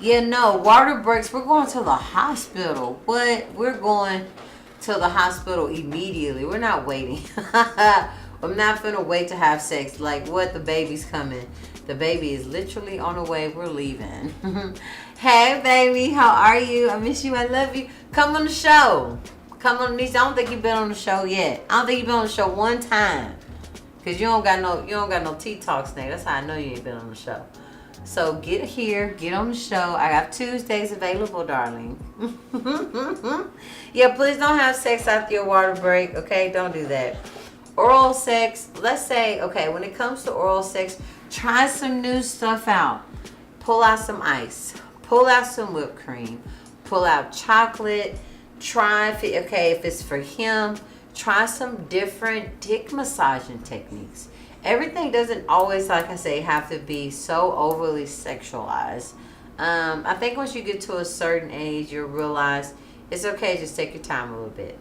Yeah, no, water breaks. We're going to the hospital. What? We're going to the hospital immediately. We're not waiting. I'm not finna wait to have sex. Like, what? The baby's coming. The baby is literally on the way. We're leaving. Hey, baby. How are you? I miss you. I love you. Come on the show. Come on, Nisa. I don't think you've been on the show yet. I don't think you've been on the show one time. Because you don't got no T-Talk snake. That's how I know you ain't been on the show. So get here. Get on the show. I got Tuesdays available, darling. Yeah, please don't have sex after your water break. Okay? Don't do that. Oral sex. Let's say, okay, when it comes to oral sex, try some new stuff out. Pull out some ice. Pull out some whipped cream. Pull out chocolate. Try if it's for him, try some different dick massaging techniques. Everything doesn't always, like I say, have to be so overly sexualized. I think once you get to a certain age, you'll realize it's okay. Just take your time a little bit.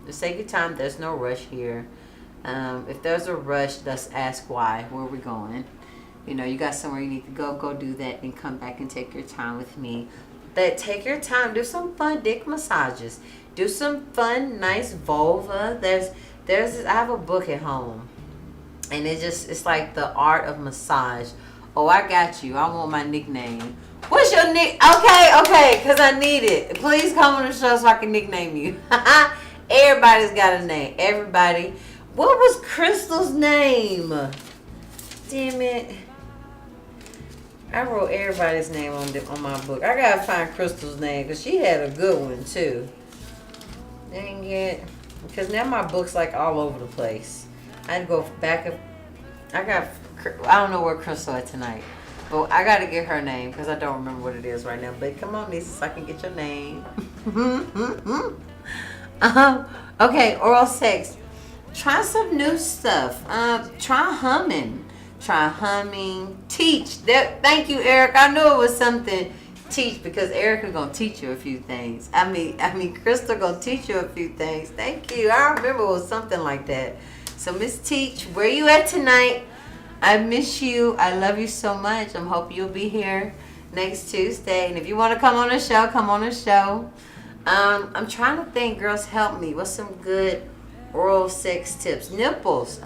Just take your time. There's no rush here. If there's a rush, let's ask why. Where are we going? You know, you got somewhere you need to go. Go do that and come back and take your time with me. Take your time. Do some fun dick massages. Do some fun, nice vulva. I have a book at home. And it's like the art of massage. Oh, I got you. I want my nickname. What's your nick? Okay, because I need it. Please come on the show so I can nickname you. Everybody's got a name. Everybody. What was Crystal's name? Damn it. I wrote everybody's name on my book. I gotta find Crystal's name because she had a good one too. Dang it. Because now my book's like all over the place. I had to go back up. I don't know where Crystal at tonight. But I gotta get her name because I don't remember what it is right now. But come on, Nisa, so I can get your name. Okay, oral sex. Try some new stuff. Try humming. Teach. Thank you, Eric. I knew it was something. Teach, because Erica gonna teach you a few things. I mean, Crystal gonna teach you a few things. Thank you. I remember it was something like that. So, Miss Teach, where you at tonight? I miss you. I love you so much. I'm hoping you'll be here next Tuesday. And if you want to come on the show, come on the show. I'm trying to think. Girls, help me. What's some good oral sex tips? Nipples.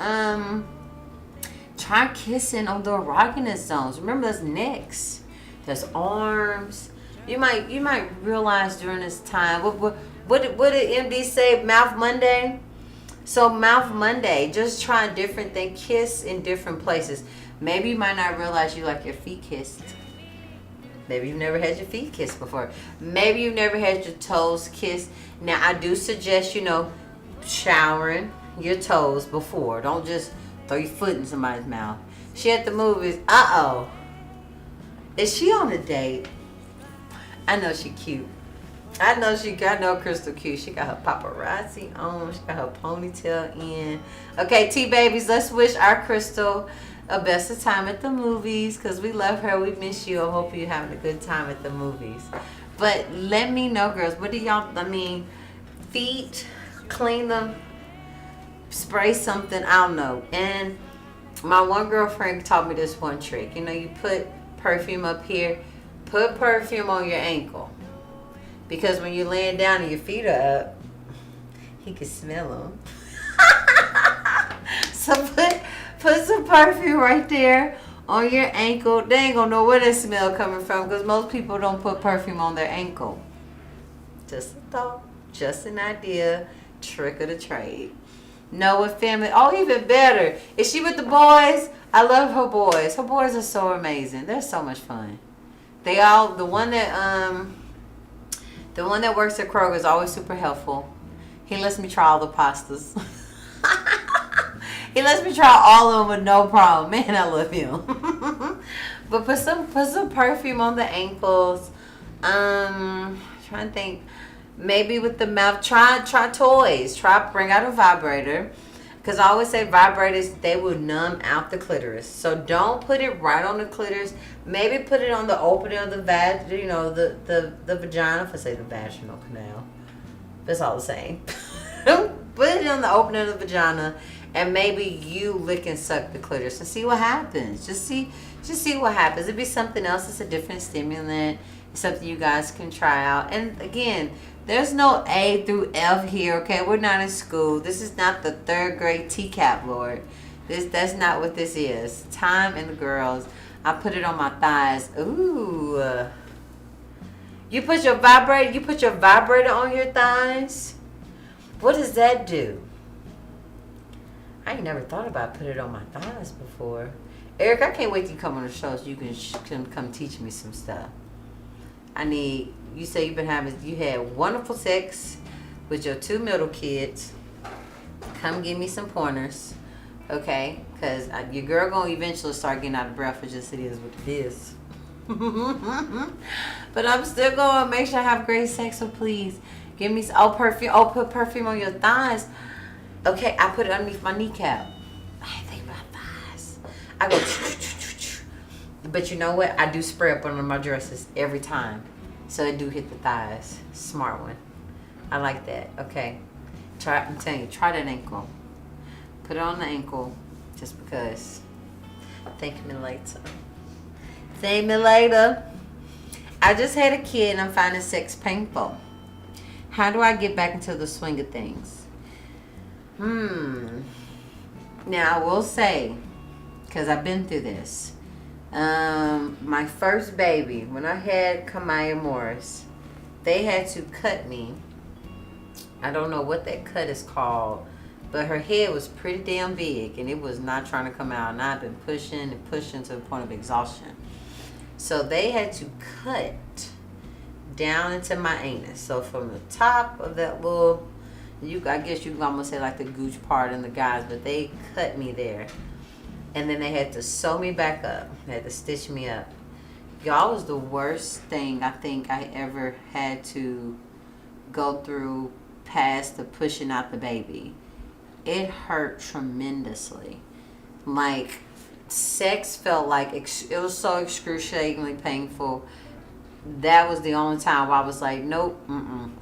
Try kissing on the erogenous zones. Remember, there's necks, there's arms. You might realize during this time. What did MD say? Mouth Monday. So Mouth Monday, just try different things. Kiss in different places. Maybe you might not realize you like your feet kissed. Maybe you've never had your feet kissed before. Maybe you've never had your toes kissed. Now, I do suggest, showering your toes before. Don't just throw your foot in somebody's mouth. She at the movies. Uh-oh. Is she on a date? I know she cute. I know Crystal cute. She got her paparazzi on. She got her ponytail in. Okay, T-babies, let's wish our Crystal a best of time at the movies because we love her. We miss you. I hope you're having a good time at the movies. But let me know, girls. What do y'all, feet, clean them, spray something, I don't know. And my one girlfriend taught me this one trick. You put perfume up here. Put perfume on your ankle. Because when you're laying down and your feet are up, he can smell them. So put some perfume right there on your ankle. They ain't gonna know where that smell coming from because most people don't put perfume on their ankle. Just a thought, just an idea, trick of the trade. Noah family. Oh, even better. Is she with the boys? I love her boys. Her boys are so amazing. They're so much fun. The one that works at Kroger is always super helpful. He lets me try all the pastas. He lets me try all of them with no problem. Man, I love him. But put some perfume on the ankles. Trying to think. Maybe with the mouth. Try toys. Bring out a vibrator. Because I always say vibrators, they will numb out the clitoris. So don't put it right on the clitoris. Maybe put it on the opening of the the vagina. If I say the vaginal canal. That's all the same. Put it on the opening of the vagina. And maybe you lick and suck the clitoris and see what happens. Just see what happens. It'd be something else. It's a different stimulant. It's something you guys can try out. And again, there's no A through F here, okay? We're not in school. This is not the 3rd grade TCAP, Lord. That's not what this is. Time and the girls. I put it on my thighs. Ooh. You put your vibrator on your thighs? What does that do? I ain't never thought about putting it on my thighs before. Eric, I can't wait till you come on the show so you can come teach me some stuff. You say you had wonderful sex with your 2 middle kids. Come give me some pointers, okay? Because your girl gonna eventually start getting out of breath. It just is what it is. But I'm still gonna make sure I have great sex. So please give me perfume. Oh, put perfume on your thighs. Okay, I put it underneath my kneecap. I ain't think about thighs. I go. But you know what? I do spray up under my dresses every time. So it do hit the thighs. Smart one. I like that. Okay. I'm telling you, try that ankle. Put it on the ankle just because. Thank me later. Thank me later. I just had a kid and I'm finding sex painful. How do I get back into the swing of things? Now I will say, because I've been through this. My first baby, when I had Kamaya Morris, they had to cut me. I don't know what that cut is called, but her head was pretty damn big and it was not trying to come out. And I've been pushing and pushing to the point of exhaustion. So they had to cut down into my anus. So from the top of that little, I guess you can almost say like the gooch part in the guys, but they cut me there. And then they had to sew me back up. They had to stitch me up. Y'all, was the worst thing I think I ever had to go through past the pushing out the baby. It hurt tremendously. Like, sex felt like, it was so excruciatingly painful. That was the only time where I was like, nope,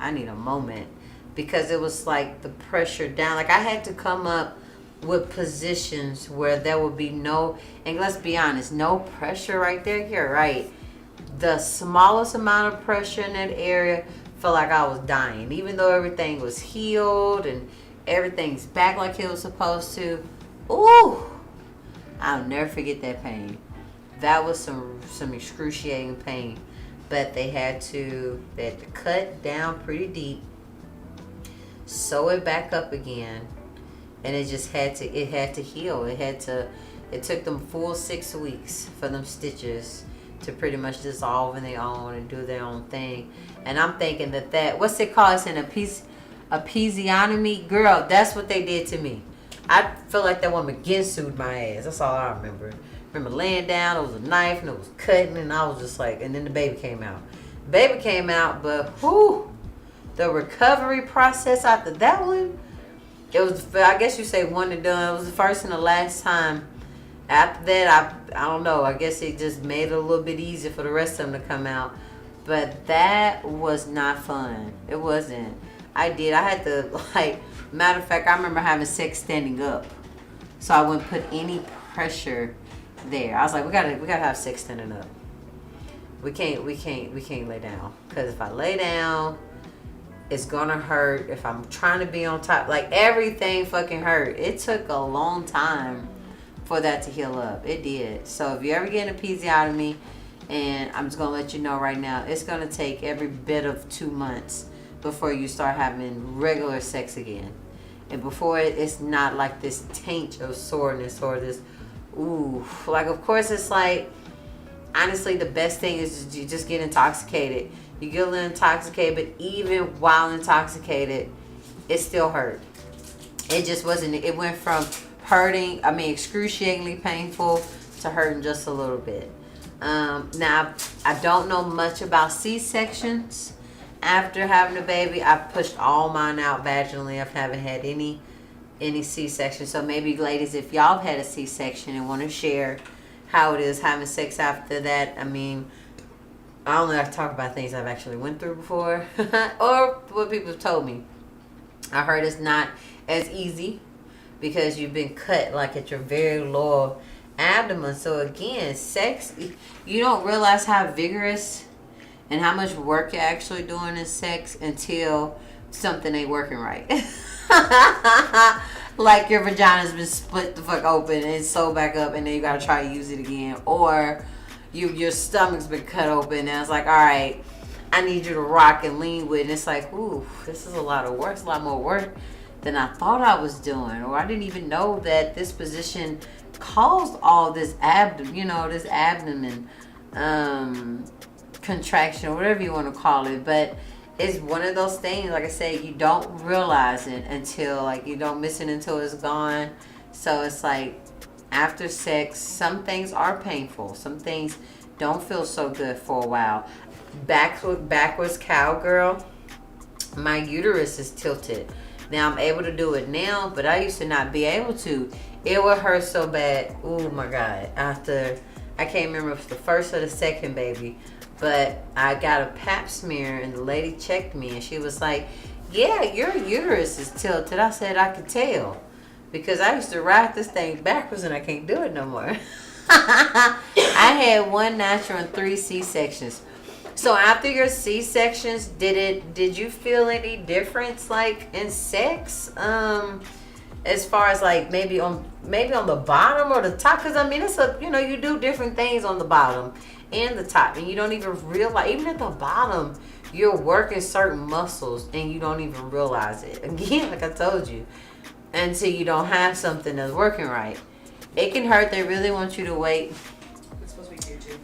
I need a moment. Because it was like the pressure down. Like, I had to come up with positions where there would be no, and let's be honest, no pressure right there. You're right. The smallest amount of pressure in that area felt like I was dying. Even though everything was healed and everything's back like it was supposed to. Ooh, I'll never forget that pain. That was some excruciating pain. But they had to cut down pretty deep, sew it back up again, and it had to heal. It took them full 6 weeks for them stitches to pretty much dissolve in their own and do their own thing. And I'm thinking that what's it called? It's an episiotomy. Girl, that's what they did to me. I feel like that woman sued my ass. That's all I remember. Remember laying down, there was a knife and it was cutting, and I was just like, and then the baby came out. Baby came out, but whew, the recovery process after that one, it was, I guess you say one and done. It was the first and the last time. After that, I don't know. I guess it just made it a little bit easier for the rest of them to come out. But that was not fun. It wasn't. I had to, like, matter of fact, I remember having sex standing up. So I wouldn't put any pressure there. I was like, we gotta have sex standing up. We can't lay down. Because if I lay down, it's gonna hurt. If I'm trying to be on top, like, everything fucking hurt. It took a long time for that to heal up. It did. So if you ever get an episiotomy, and I'm just gonna let you know right now, it's gonna take every bit of 2 months before you start having regular sex again. And before it's not like this taint of soreness or this, ooh, like, of course it's like, honestly, the best thing is you just get intoxicated. You get a little intoxicated, but even while intoxicated, it still hurt. It just wasn't, it went from hurting, excruciatingly painful to hurting just a little bit. Now, I don't know much about C-sections. After having a baby, I pushed all mine out vaginally. I haven't had any C-section. So maybe, ladies, if y'all have had a C-section and want to share how it is having sex after that, I only like to talk about things I've actually went through before or what people have told me. I heard it's not as easy because you've been cut, like, at your very lower abdomen. So again, sex, you don't realize how vigorous and how much work you're actually doing in sex until something ain't working right. Like your vagina's been split the fuck open and it's sewed back up, and then you gotta try to use it again. Or your stomach's been cut open and it's like, all right, I need you to rock and lean with it. And it's like, ooh, this is a lot of work. It's a lot more work than I thought I was doing. Or I didn't even know that this position caused all this abdomen contraction, or whatever you want to call it. But it's one of those things, like I say, you don't realize it until, like, you don't miss it until it's gone. So it's like, after sex, some things are painful. Some things don't feel so good for a while. Backwards cowgirl, my uterus is tilted. Now I'm able to do it now, but I used to not be able to. It would hurt so bad. Oh my God. After, I can't remember if it was the first or the second baby, but I got a pap smear and the lady checked me and she was like, yeah, your uterus is tilted. I said, I could tell because I used to ride this thing backwards and I can't do it no more. I had 1 natural and 3 C-sections. So after your C-sections, did you feel any difference, like, in sex? As far as, like, maybe on the bottom or the top? Because it's you do different things on the bottom and the top, and you don't even realize. Even at the bottom, you're working certain muscles and you don't even realize it. Again, like I told you, until you don't have something that's working right. It can hurt. They really want you to wait. It's supposed to be due to.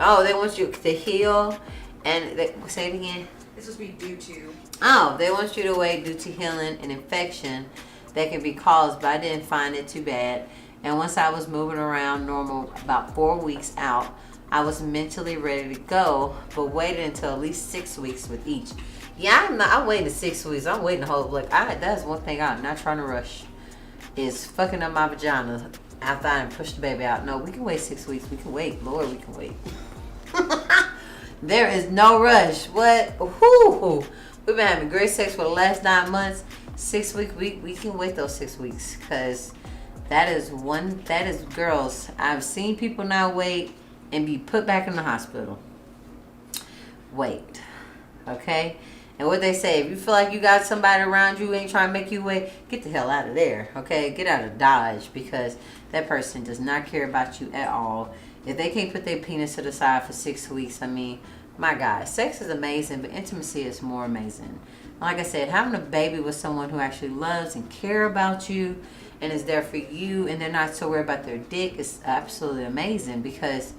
Oh, they want you to heal, and say it again. It's supposed to be due to. Oh, they want you to wait due to healing and infection that can be caused, but I didn't find it too bad. And once I was moving around normal, about 4 weeks out, I was mentally ready to go, but waited until at least 6 weeks with each. Yeah, I'm waiting 6 weeks. I'm waiting the whole, that's one thing I'm not trying to rush, is fucking up my vagina after I pushed the baby out. No, we can wait 6 weeks. We can wait. Lord, we can wait. There is no rush. What? Whoo! We've been having great sex for the last 9 months. 6 weeks, we can wait those 6 weeks, because that is girls. I've seen people now wait and be put back in the hospital. Wait. Okay? And what they say, if you feel like you got somebody around you who ain't trying to make you wait, get the hell out of there. Okay? Get out of Dodge, because that person does not care about you at all. If they can't put their penis to the side for 6 weeks, my God, sex is amazing, but intimacy is more amazing. Like I said, having a baby with someone who actually loves and care about you and is there for you, and they're not so worried about their dick, is absolutely amazing, because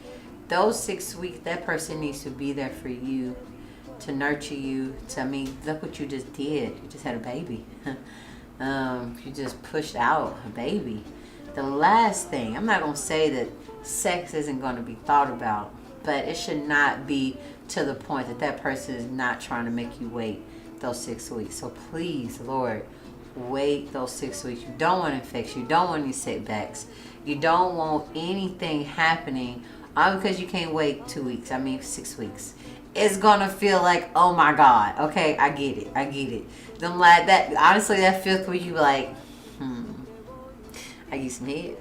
those 6 weeks, that person needs to be there for you, to nurture you. I mean, look what you just did. You just had a baby. You just pushed out a baby. The last thing, I'm not going to say that sex isn't going to be thought about, but it should not be to the point that that person is not trying to make you wait those 6 weeks. So please, Lord, wait those 6 weeks. You don't want infection. You don't want any setbacks. You don't want anything happening because you can't wait 2 weeks. 6 weeks. It's gonna feel like, oh my God. Okay, I get it. Them like that. Honestly, that 5th week, you be like, I get some head.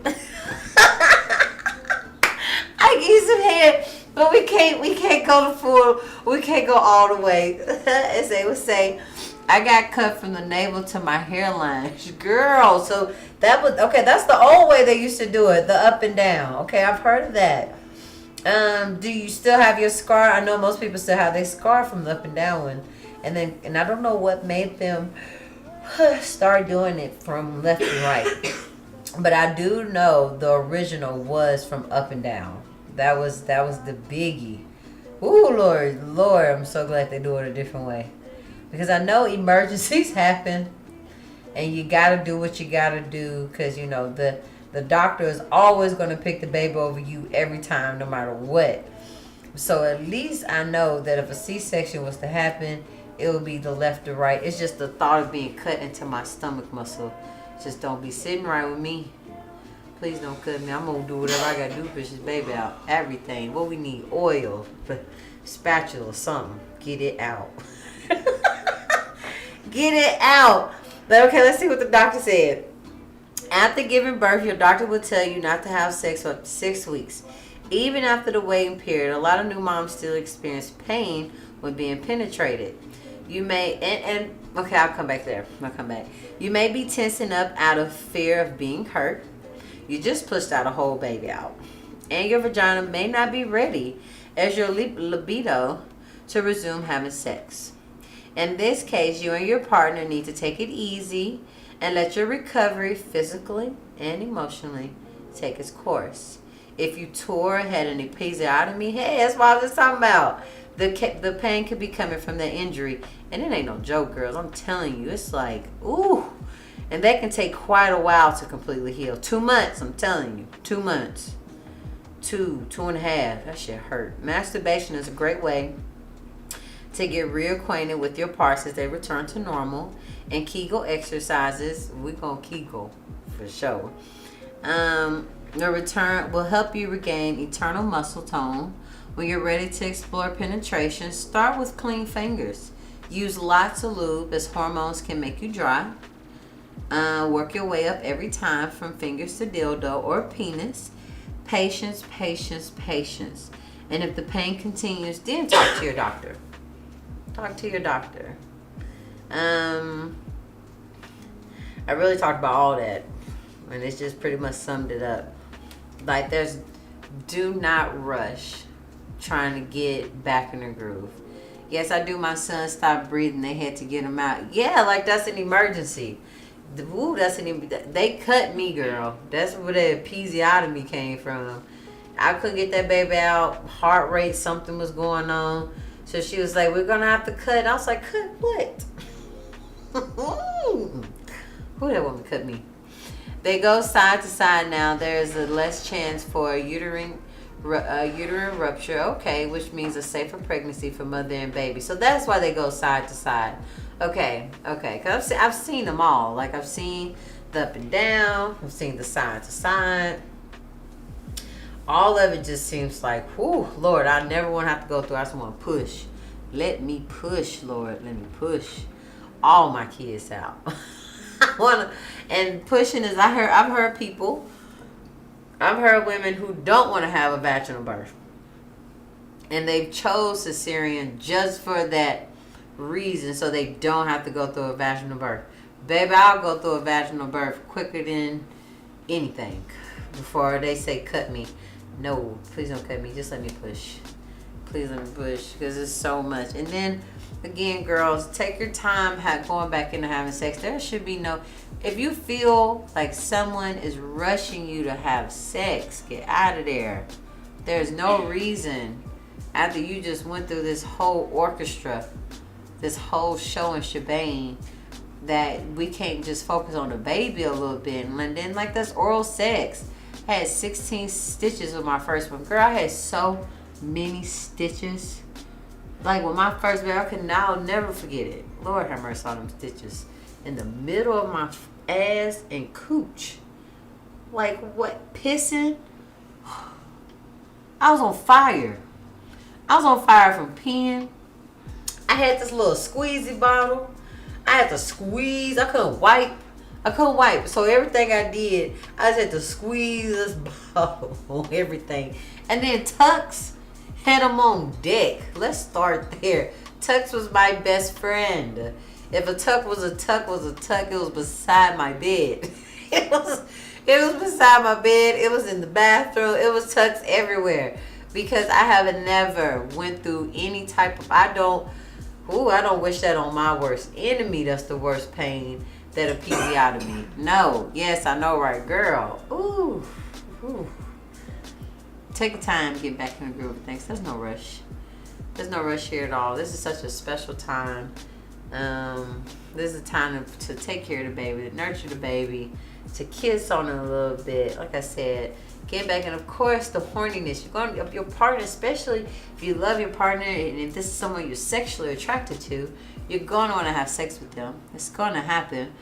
I get some head, but we can't go to full. We can't go all the way. As they would say, I got cut from the navel to my hairline, girl. So that was okay. That's the old way they used to do it, the up and down. Okay, I've heard of that. Do you still have your scar? I know most people still have their scar from the up and down one, and I don't know what made them start doing it from left to right. But I do know the original was from up and down. That was the biggie. Ooh, Lord, I'm so glad they do it a different way. Because I know emergencies happen, and you gotta do what you gotta do. Because you know the doctor is always gonna pick the baby over you every time, no matter what. So at least I know that if a C-section was to happen, it would be the left or right. It's just the thought of being cut into my stomach muscle. Just don't be sitting right with me. Please don't cut me. I'm gonna do whatever I gotta do to push this baby out. Everything. What we need, oil, spatula, something. Get it out. Get it out. But okay, let's see what the doctor said. After giving birth, your doctor will tell you not to have sex for up to 6 weeks. Even after the waiting period, a lot of new moms still experience pain when being penetrated. You may, okay, I'll come back there. You may be tensing up out of fear of being hurt. You just pushed out a whole baby out. And your vagina may not be ready as your libido to resume having sex. In this case, you and your partner need to take it easy and let your recovery physically and emotionally take its course. If you tore, had an episiotomy, hey, that's what I was just talking about. The pain could be coming from that injury. And it ain't no joke, girls. I'm telling you, it's like, ooh. And that can take quite a while to completely heal. 2 months, I'm telling you. 2 months. 2.5. That shit hurt. Masturbation is a great way to get reacquainted with your parts as they return to normal. And Kegel exercises, we're going to Kegel for sure. The return will help you regain eternal muscle tone. When you're ready to explore penetration, start with clean fingers. Use lots of lube as hormones can make you dry. Work your way up every time from fingers to dildo or penis. Patience. And if the pain continues, then talk to your doctor. I really talked about all that, and it's just pretty much summed it up. Like, do not rush trying to get back in the groove. Yes, I do. My son stopped breathing. They had to get him out. Yeah, like that's an emergency. They cut me, girl. That's where the episiotomy came from. I couldn't get that baby out. Heart rate, something was going on. So she was like, we're going to have to cut. And I was like, cut what? Who that woman cut me? They go side to side now. There's a less chance for a uterine rupture. Okay, which means a safer pregnancy for mother and baby. So that's why they go side to side. Okay. Because I've seen them all. Like, I've seen the up and down. I've seen the side to side. All of it just seems like, whew, Lord, I never want to have to go through. I just want to push. Let me push, Lord. Let me push all my kids out. And pushing is, I've heard women who don't want to have a vaginal birth. And they've chose cesarean just for that reason, so they don't have to go through a vaginal birth. Baby, I'll go through a vaginal birth quicker than anything before they say cut me. No, please don't cut me. Just let me push. Please let me push, because it's so much. And then again, girls, take your time going back into having sex. There should be no, if you feel like someone is rushing you to have sex, get out of there. There's no reason after you just went through this whole orchestra, this whole show and shebang, that we can't just focus on the baby a little bit. And then like this oral sex. I had 16 stitches with my first one. Girl, I had so many stitches. Like with my first baby, I'll never forget it. Lord have mercy on them stitches. In the middle of my ass and cooch. Like what? Pissing? I was on fire. I was on fire from peeing. I had this little squeezy bottle. I had to squeeze. I couldn't wipe. So everything I did, I just had to squeeze this bottle on everything. And then Tux had him on deck. Let's start there. Tux was my best friend. If a tuck was a tuck, it was beside my bed. It was beside my bed. It was in the bathroom. It was tucks everywhere. Because I have never went through any type of, I don't wish that on my worst enemy. That's the worst pain that'll pee me out of me. No. Yes, I know, right, girl. Ooh. Take your time, get back in the groove of things. There's no rush. There's no rush here at all. This is such a special time. This is a time to take care of the baby, to nurture the baby, to kiss on it a little bit. Like I said, get back. And of course, the horniness. You're going to, your partner, especially if you love your partner and if this is someone you're sexually attracted to, you're going to want to have sex with them. It's going to happen.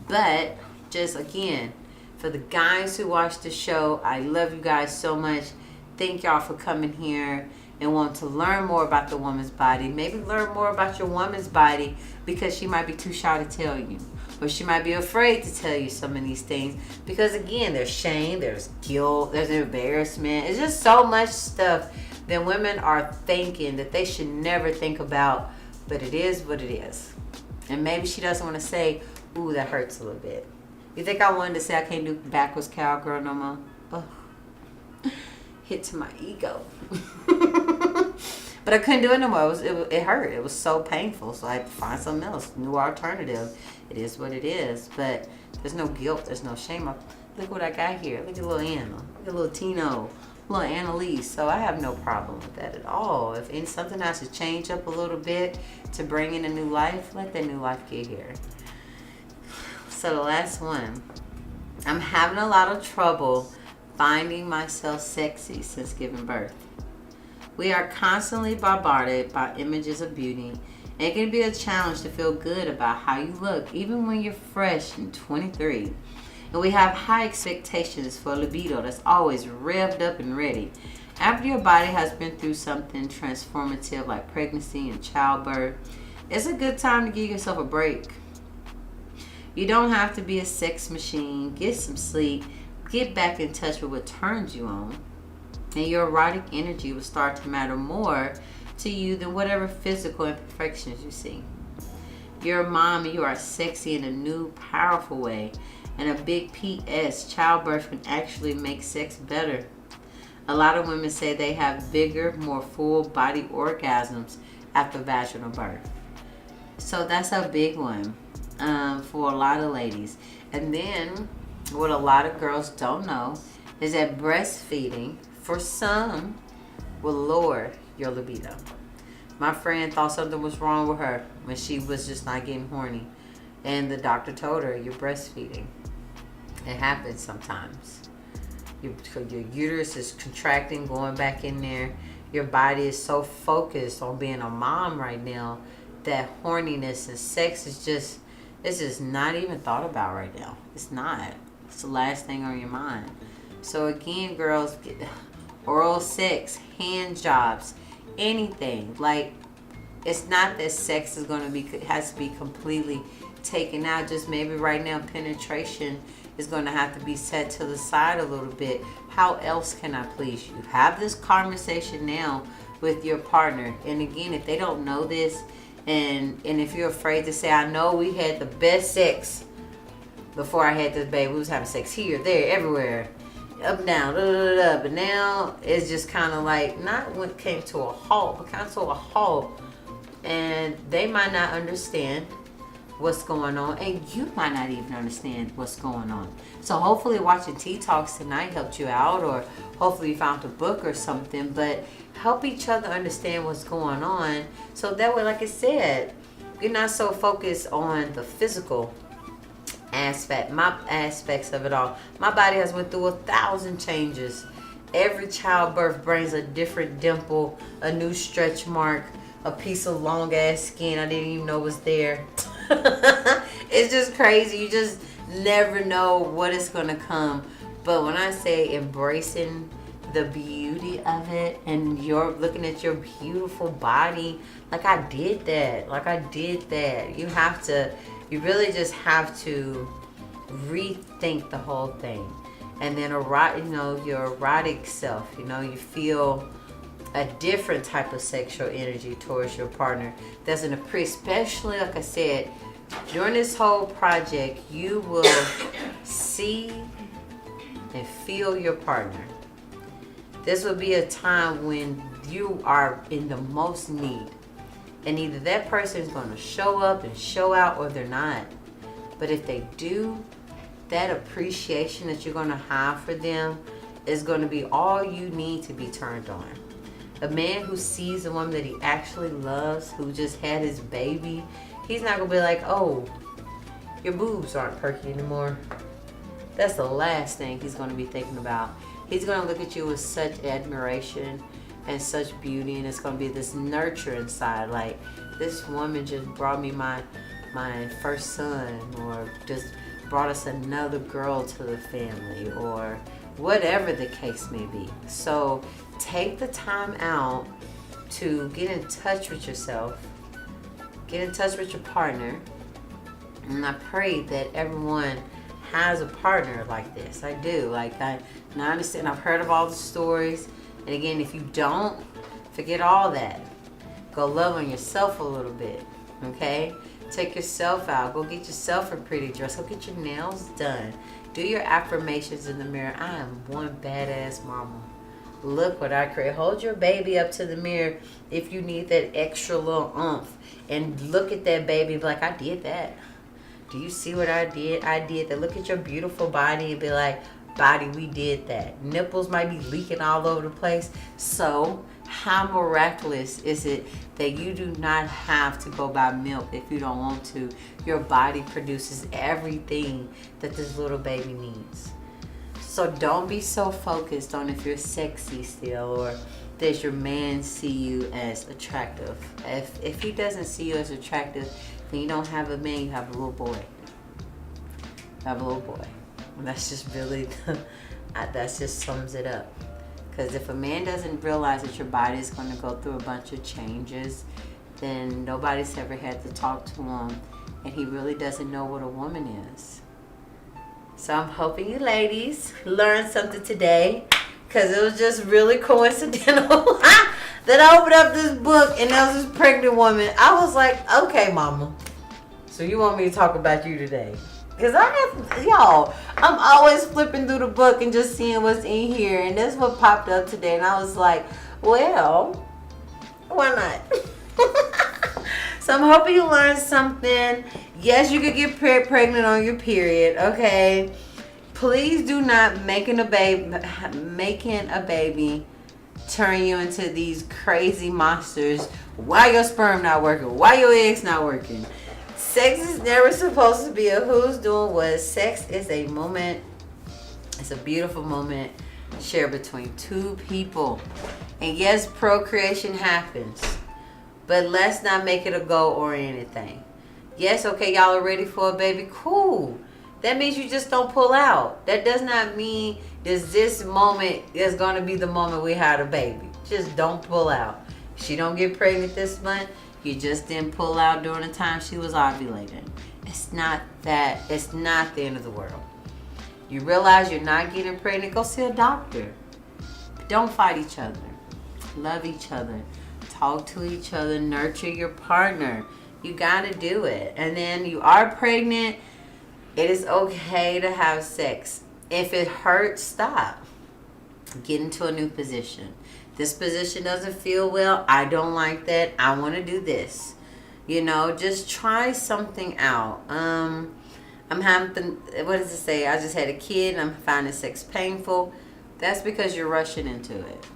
But just again, for the guys who watch the show, I love you guys so much. Thank y'all for coming here and want to learn more about the woman's body. Maybe learn more about your woman's body because she might be too shy to tell you. Or she might be afraid to tell you some of these things. Because again, there's shame, there's guilt, there's embarrassment. It's just so much stuff that women are thinking that they should never think about. But it is what it is. And maybe she doesn't want to say, ooh, that hurts a little bit. You think I wanted to say I can't do backwards cowgirl no more? Ugh. Hit to my ego. But I couldn't do it no more. It hurt. It was so painful. So I had to find something else. New alternative. It is what it is. But there's no guilt. There's no shame. Look what I got here. Look at little Anna. Look at little Tino. Little Annalise. So I have no problem with that at all. If something has to change up a little bit to bring in a new life, let that new life get here. So the last one. I'm having a lot of trouble finding myself sexy since giving birth. We are constantly bombarded by images of beauty. It can be a challenge to feel good about how you look, even when you're fresh and 23. And we have high expectations for libido that's always revved up and ready. After your body has been through something transformative like pregnancy and childbirth, it's a good time to give yourself a break. You don't have to be a sex machine. Get some sleep. Get back in touch with what turns you on. And your erotic energy will start to matter more to you than whatever physical imperfections you see. You're a mom and you are sexy in a new, powerful way. And a big PS, childbirth can actually make sex better. A lot of women say they have bigger, more full body orgasms after vaginal birth. So that's a big one for a lot of ladies. And then what a lot of girls don't know is that breastfeeding, for some, will lower your libido. My friend thought something was wrong with her when she was just not getting horny. And the doctor told her, you're breastfeeding. It happens sometimes. Your uterus is contracting, going back in there. Your body is so focused on being a mom right now that horniness and sex is just, it's just not even thought about right now. It's not. It's the last thing on your mind. So again, girls, get oral sex, hand jobs, anything. Like, it's not that sex is going to be, has to be completely taken out. Just maybe right now penetration is going to have to be set to the side a little bit. How else can I please you? Have this conversation now with your partner. And again, if they don't know this, and if you're afraid to say, I know we had the best sex before I had this baby. We was having sex here, there, everywhere. Up, down, da, da, da, da. But now it's just kind of like, not when it came to a halt, but kind of to a halt. And they might not understand what's going on, and you might not even understand what's going on. So hopefully watching Tea Talks tonight helped you out, or hopefully you found a book or something, but help each other understand what's going on, so that way, like I said, you're not so focused on the physical aspects of it all. My body has went through 1,000 changes. Every childbirth brings a different dimple, a new stretch mark, a piece of long ass skin I didn't even know was there. It's just crazy. You just never know what is going to come. But when I say embracing the beauty of it, and you're looking at your beautiful body, like I did that. You really just have to rethink the whole thing. And then your erotic self, you feel a different type of sexual energy towards your partner. That's an especially, like I said, during this whole project, you will see and feel your partner. This will be a time when you are in the most need. And either that person is going to show up and show out, or they're not. But if they do, that appreciation that you're going to have for them is going to be all you need to be turned on. A man who sees a woman that he actually loves, who just had his baby, he's not going to be like, oh, your boobs aren't perky anymore. That's the last thing he's going to be thinking about. He's going to look at you with such admiration and such beauty, and it's going to be this nurture inside. Like, this woman just brought me my first son, or just brought us another girl to the family, or whatever the case may be. So take the time out to get in touch with yourself, get in touch with your partner, and I pray that everyone has a partner like this. I do. I understand. I've heard of all the stories. And again, if you don't, forget all that. Go love on yourself a little bit. Okay? Take yourself out. Go get yourself a pretty dress. Go get your nails done. Do your affirmations in the mirror. I am one badass mama. Look what I create. Hold your baby up to the mirror if you need that extra little oomph. And look at that baby and be like, I did that. Do you see what I did? I did that. Look at your beautiful body and be like, body, we did that. Nipples might be leaking all over the place. So how miraculous is it that you do not have to go buy milk if you don't want to? Your body produces everything that this little baby needs. So don't be so focused on if you're sexy still, or does your man see you as attractive. If he doesn't see you as attractive, then you don't have a man, you have a little boy. You have a little boy. And that's just really, that just sums it up. Because if a man doesn't realize that your body is going to go through a bunch of changes, then nobody's ever had to talk to him, and he really doesn't know what a woman is. So I'm hoping you ladies learned something today, because it was just really coincidental that I opened up this book and there was this pregnant woman. I was like, okay, mama, so you want me to talk about you today? Because I'm always flipping through the book and just seeing what's in here. And that's what popped up today. And I was like, well, why not? So I'm hoping you learned something. Yes, you could get pregnant on your period, okay? Please do not making a baby turn you into these crazy monsters. Why your sperm not working? Why your eggs not working? Sex is never supposed to be a who's doing what. Sex is a moment. It's a beautiful moment shared between two people. And yes, procreation happens. But let's not make it a goal or anything. Yes, okay, y'all are ready for a baby. Cool. That means you just don't pull out. That does not mean this moment is going to be the moment we had a baby. Just don't pull out. She don't get pregnant this month. You just didn't pull out during the time she was ovulating. It's not the end of the world. You realize you're not getting pregnant, go see a doctor. Don't fight each other. Love each other. Talk to each other. Nurture your partner. You gotta do it. And then you are pregnant, it is okay to have sex. If it hurts, stop. Get into a new position. This position doesn't feel well. I don't like that. I want to do this. You know, just try something out. I'm having, what does it say? I just had a kid and I'm finding sex painful. That's because you're rushing into it.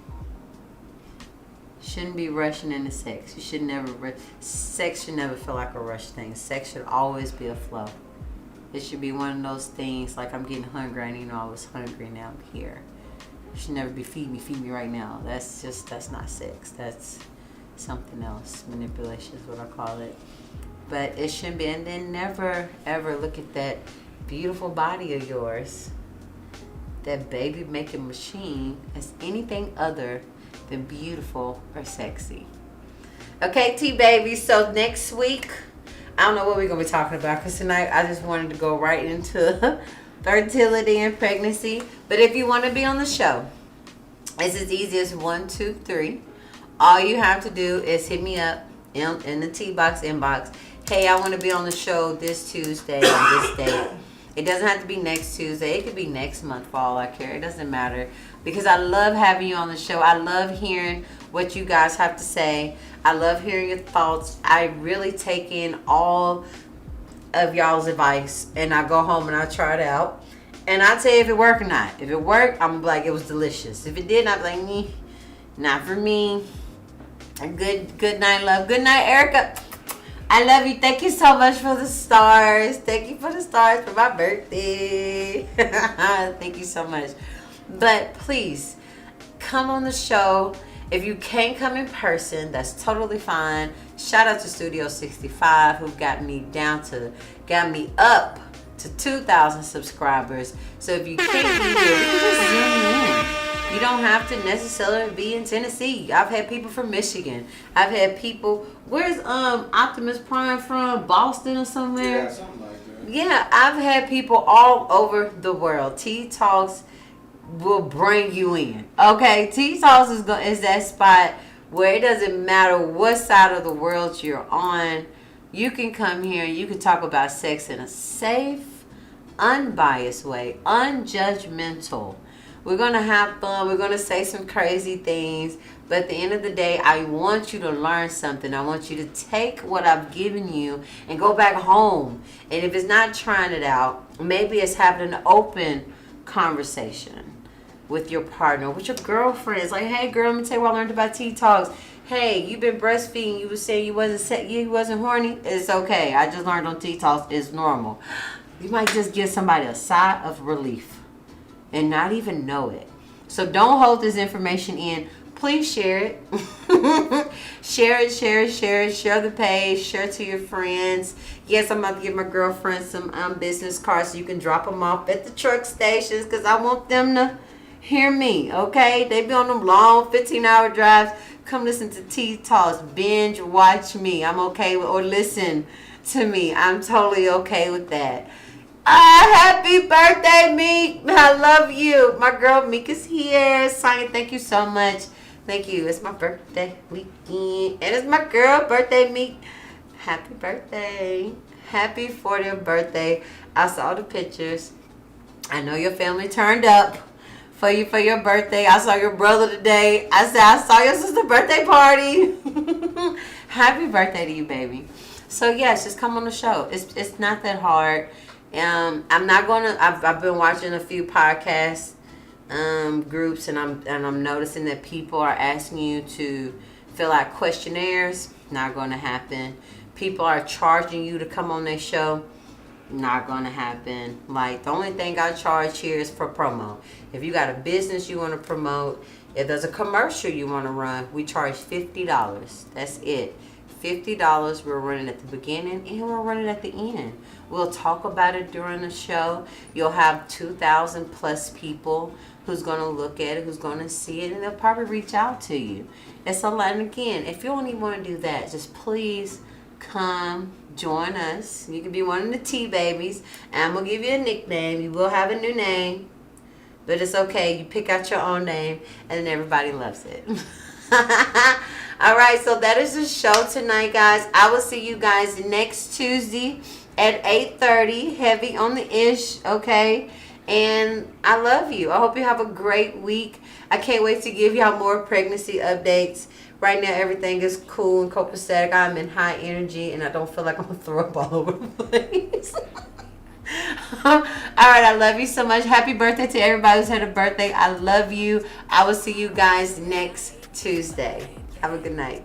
Shouldn't be rushing into sex. You should never, sex should never feel like a rush thing. Sex should always be a flow. It should be one of those things like I'm getting hungry. I didn't know I was hungry. Now I'm here. It should never be feed me right now. That's not sex. That's something else. Manipulation is what I call it. But it shouldn't be. And then never ever look at that beautiful body of yours, that baby making machine, as anything other than beautiful or sexy. Okay, T-Baby. So next week, I don't know what we're going to be talking about, because tonight I just wanted to go right into fertility and pregnancy. But if you want to be on the show, it's as easy as 1, 2, 3. All you have to do is hit me up in the T-Box inbox. Hey, I want to be on the show this Tuesday on this date. It doesn't have to be next Tuesday. It could be next month for all I care. It doesn't matter, because I love having you on the show. I love hearing what you guys have to say. I love hearing your thoughts. I really take in all of y'all's advice, and I go home and I try it out. And I tell you if it worked or not. If it worked, I'm like, it was delicious. If it didn't, I'm like, not for me. Good night, love. Good night, Erica. I love you. Thank you so much for the stars. Thank you for the stars for my birthday. Thank you so much. But please, come on the show. If you can't come in person, that's totally fine. Shout out to Studio 65, who got me up to 2,000 subscribers. So if you can't be here, you can just zoom in. You don't have to necessarily be in Tennessee. I've had people from Michigan. I've had people. Where's Optimus Prime from? Boston or somewhere? Yeah, something like that. Yeah, I've had people all over the world. Tea Talks will bring you in. Okay, Tea Talks is that spot where it doesn't matter what side of the world you're on. You can come here and you can talk about sex in a safe, unbiased way, unjudgmental. We're going to have fun. We're going to say some crazy things. But at the end of the day, I want you to learn something. I want you to take what I've given you and go back home. And if it's not trying it out, maybe it's having an open conversation with your partner, with your girlfriends. Like, hey, girl, let me tell you what I learned about Tea Talks. Hey, you've been breastfeeding. You were saying you wasn't horny. It's okay. I just learned on Tea Talks. It's normal. You might just give somebody a sigh of relief and not even know it. So don't hold this information in. Please share it. Share the page, share it to your friends. Yes, I'm about to give my girlfriend some business cards so you can drop them off at the truck stations, because I want them to hear me, okay? They be on them long 15-hour drives. Come listen to Tea Talks. Binge watch me. I'm okay with, or listen to me. I'm totally okay with that. Happy birthday, Meek. I love you. My girl Meek is here. Sonya, thank you so much. Thank you. It's my birthday weekend. And it's my girl birthday, Meek. Happy birthday. Happy 40th birthday. I saw the pictures. I know your family turned up for you for your birthday. I saw your brother today. I said, I saw your sister's birthday party. Happy birthday to you, baby. So yes, just come on the show. It's not that hard. I'm not gonna. I've been watching a few podcast groups, and I'm noticing that people are asking you to fill out questionnaires. Not gonna happen. People are charging you to come on their show. Not gonna happen. Like, the only thing I charge here is for promo. If you got a business you want to promote, if there's a commercial you want to run, we charge $50. That's it. $50. We're running at the beginning and we're running at the end. We'll talk about it during the show. You'll have 2,000 plus people who's going to look at it, who's going to see it, and they'll probably reach out to you. It's a lot. And again, if you don't even want to do that, just please come join us. You can be one of the T-Babies. I'm going to give you a nickname. You will have a new name, but it's okay. You pick out your own name, and then everybody loves it. All right, so that is the show tonight, guys. I will see you guys next Tuesday at 8:30. Heavy on the ish, okay? And I love you. I hope you have a great week. I can't wait to give y'all more pregnancy updates. Right now, everything is cool and copacetic. I'm in high energy, and I don't feel like I'm going to throw up all over the place. All right, I love you so much. Happy birthday to everybody who's had a birthday. I love you. I will see you guys next Tuesday. Have a good night.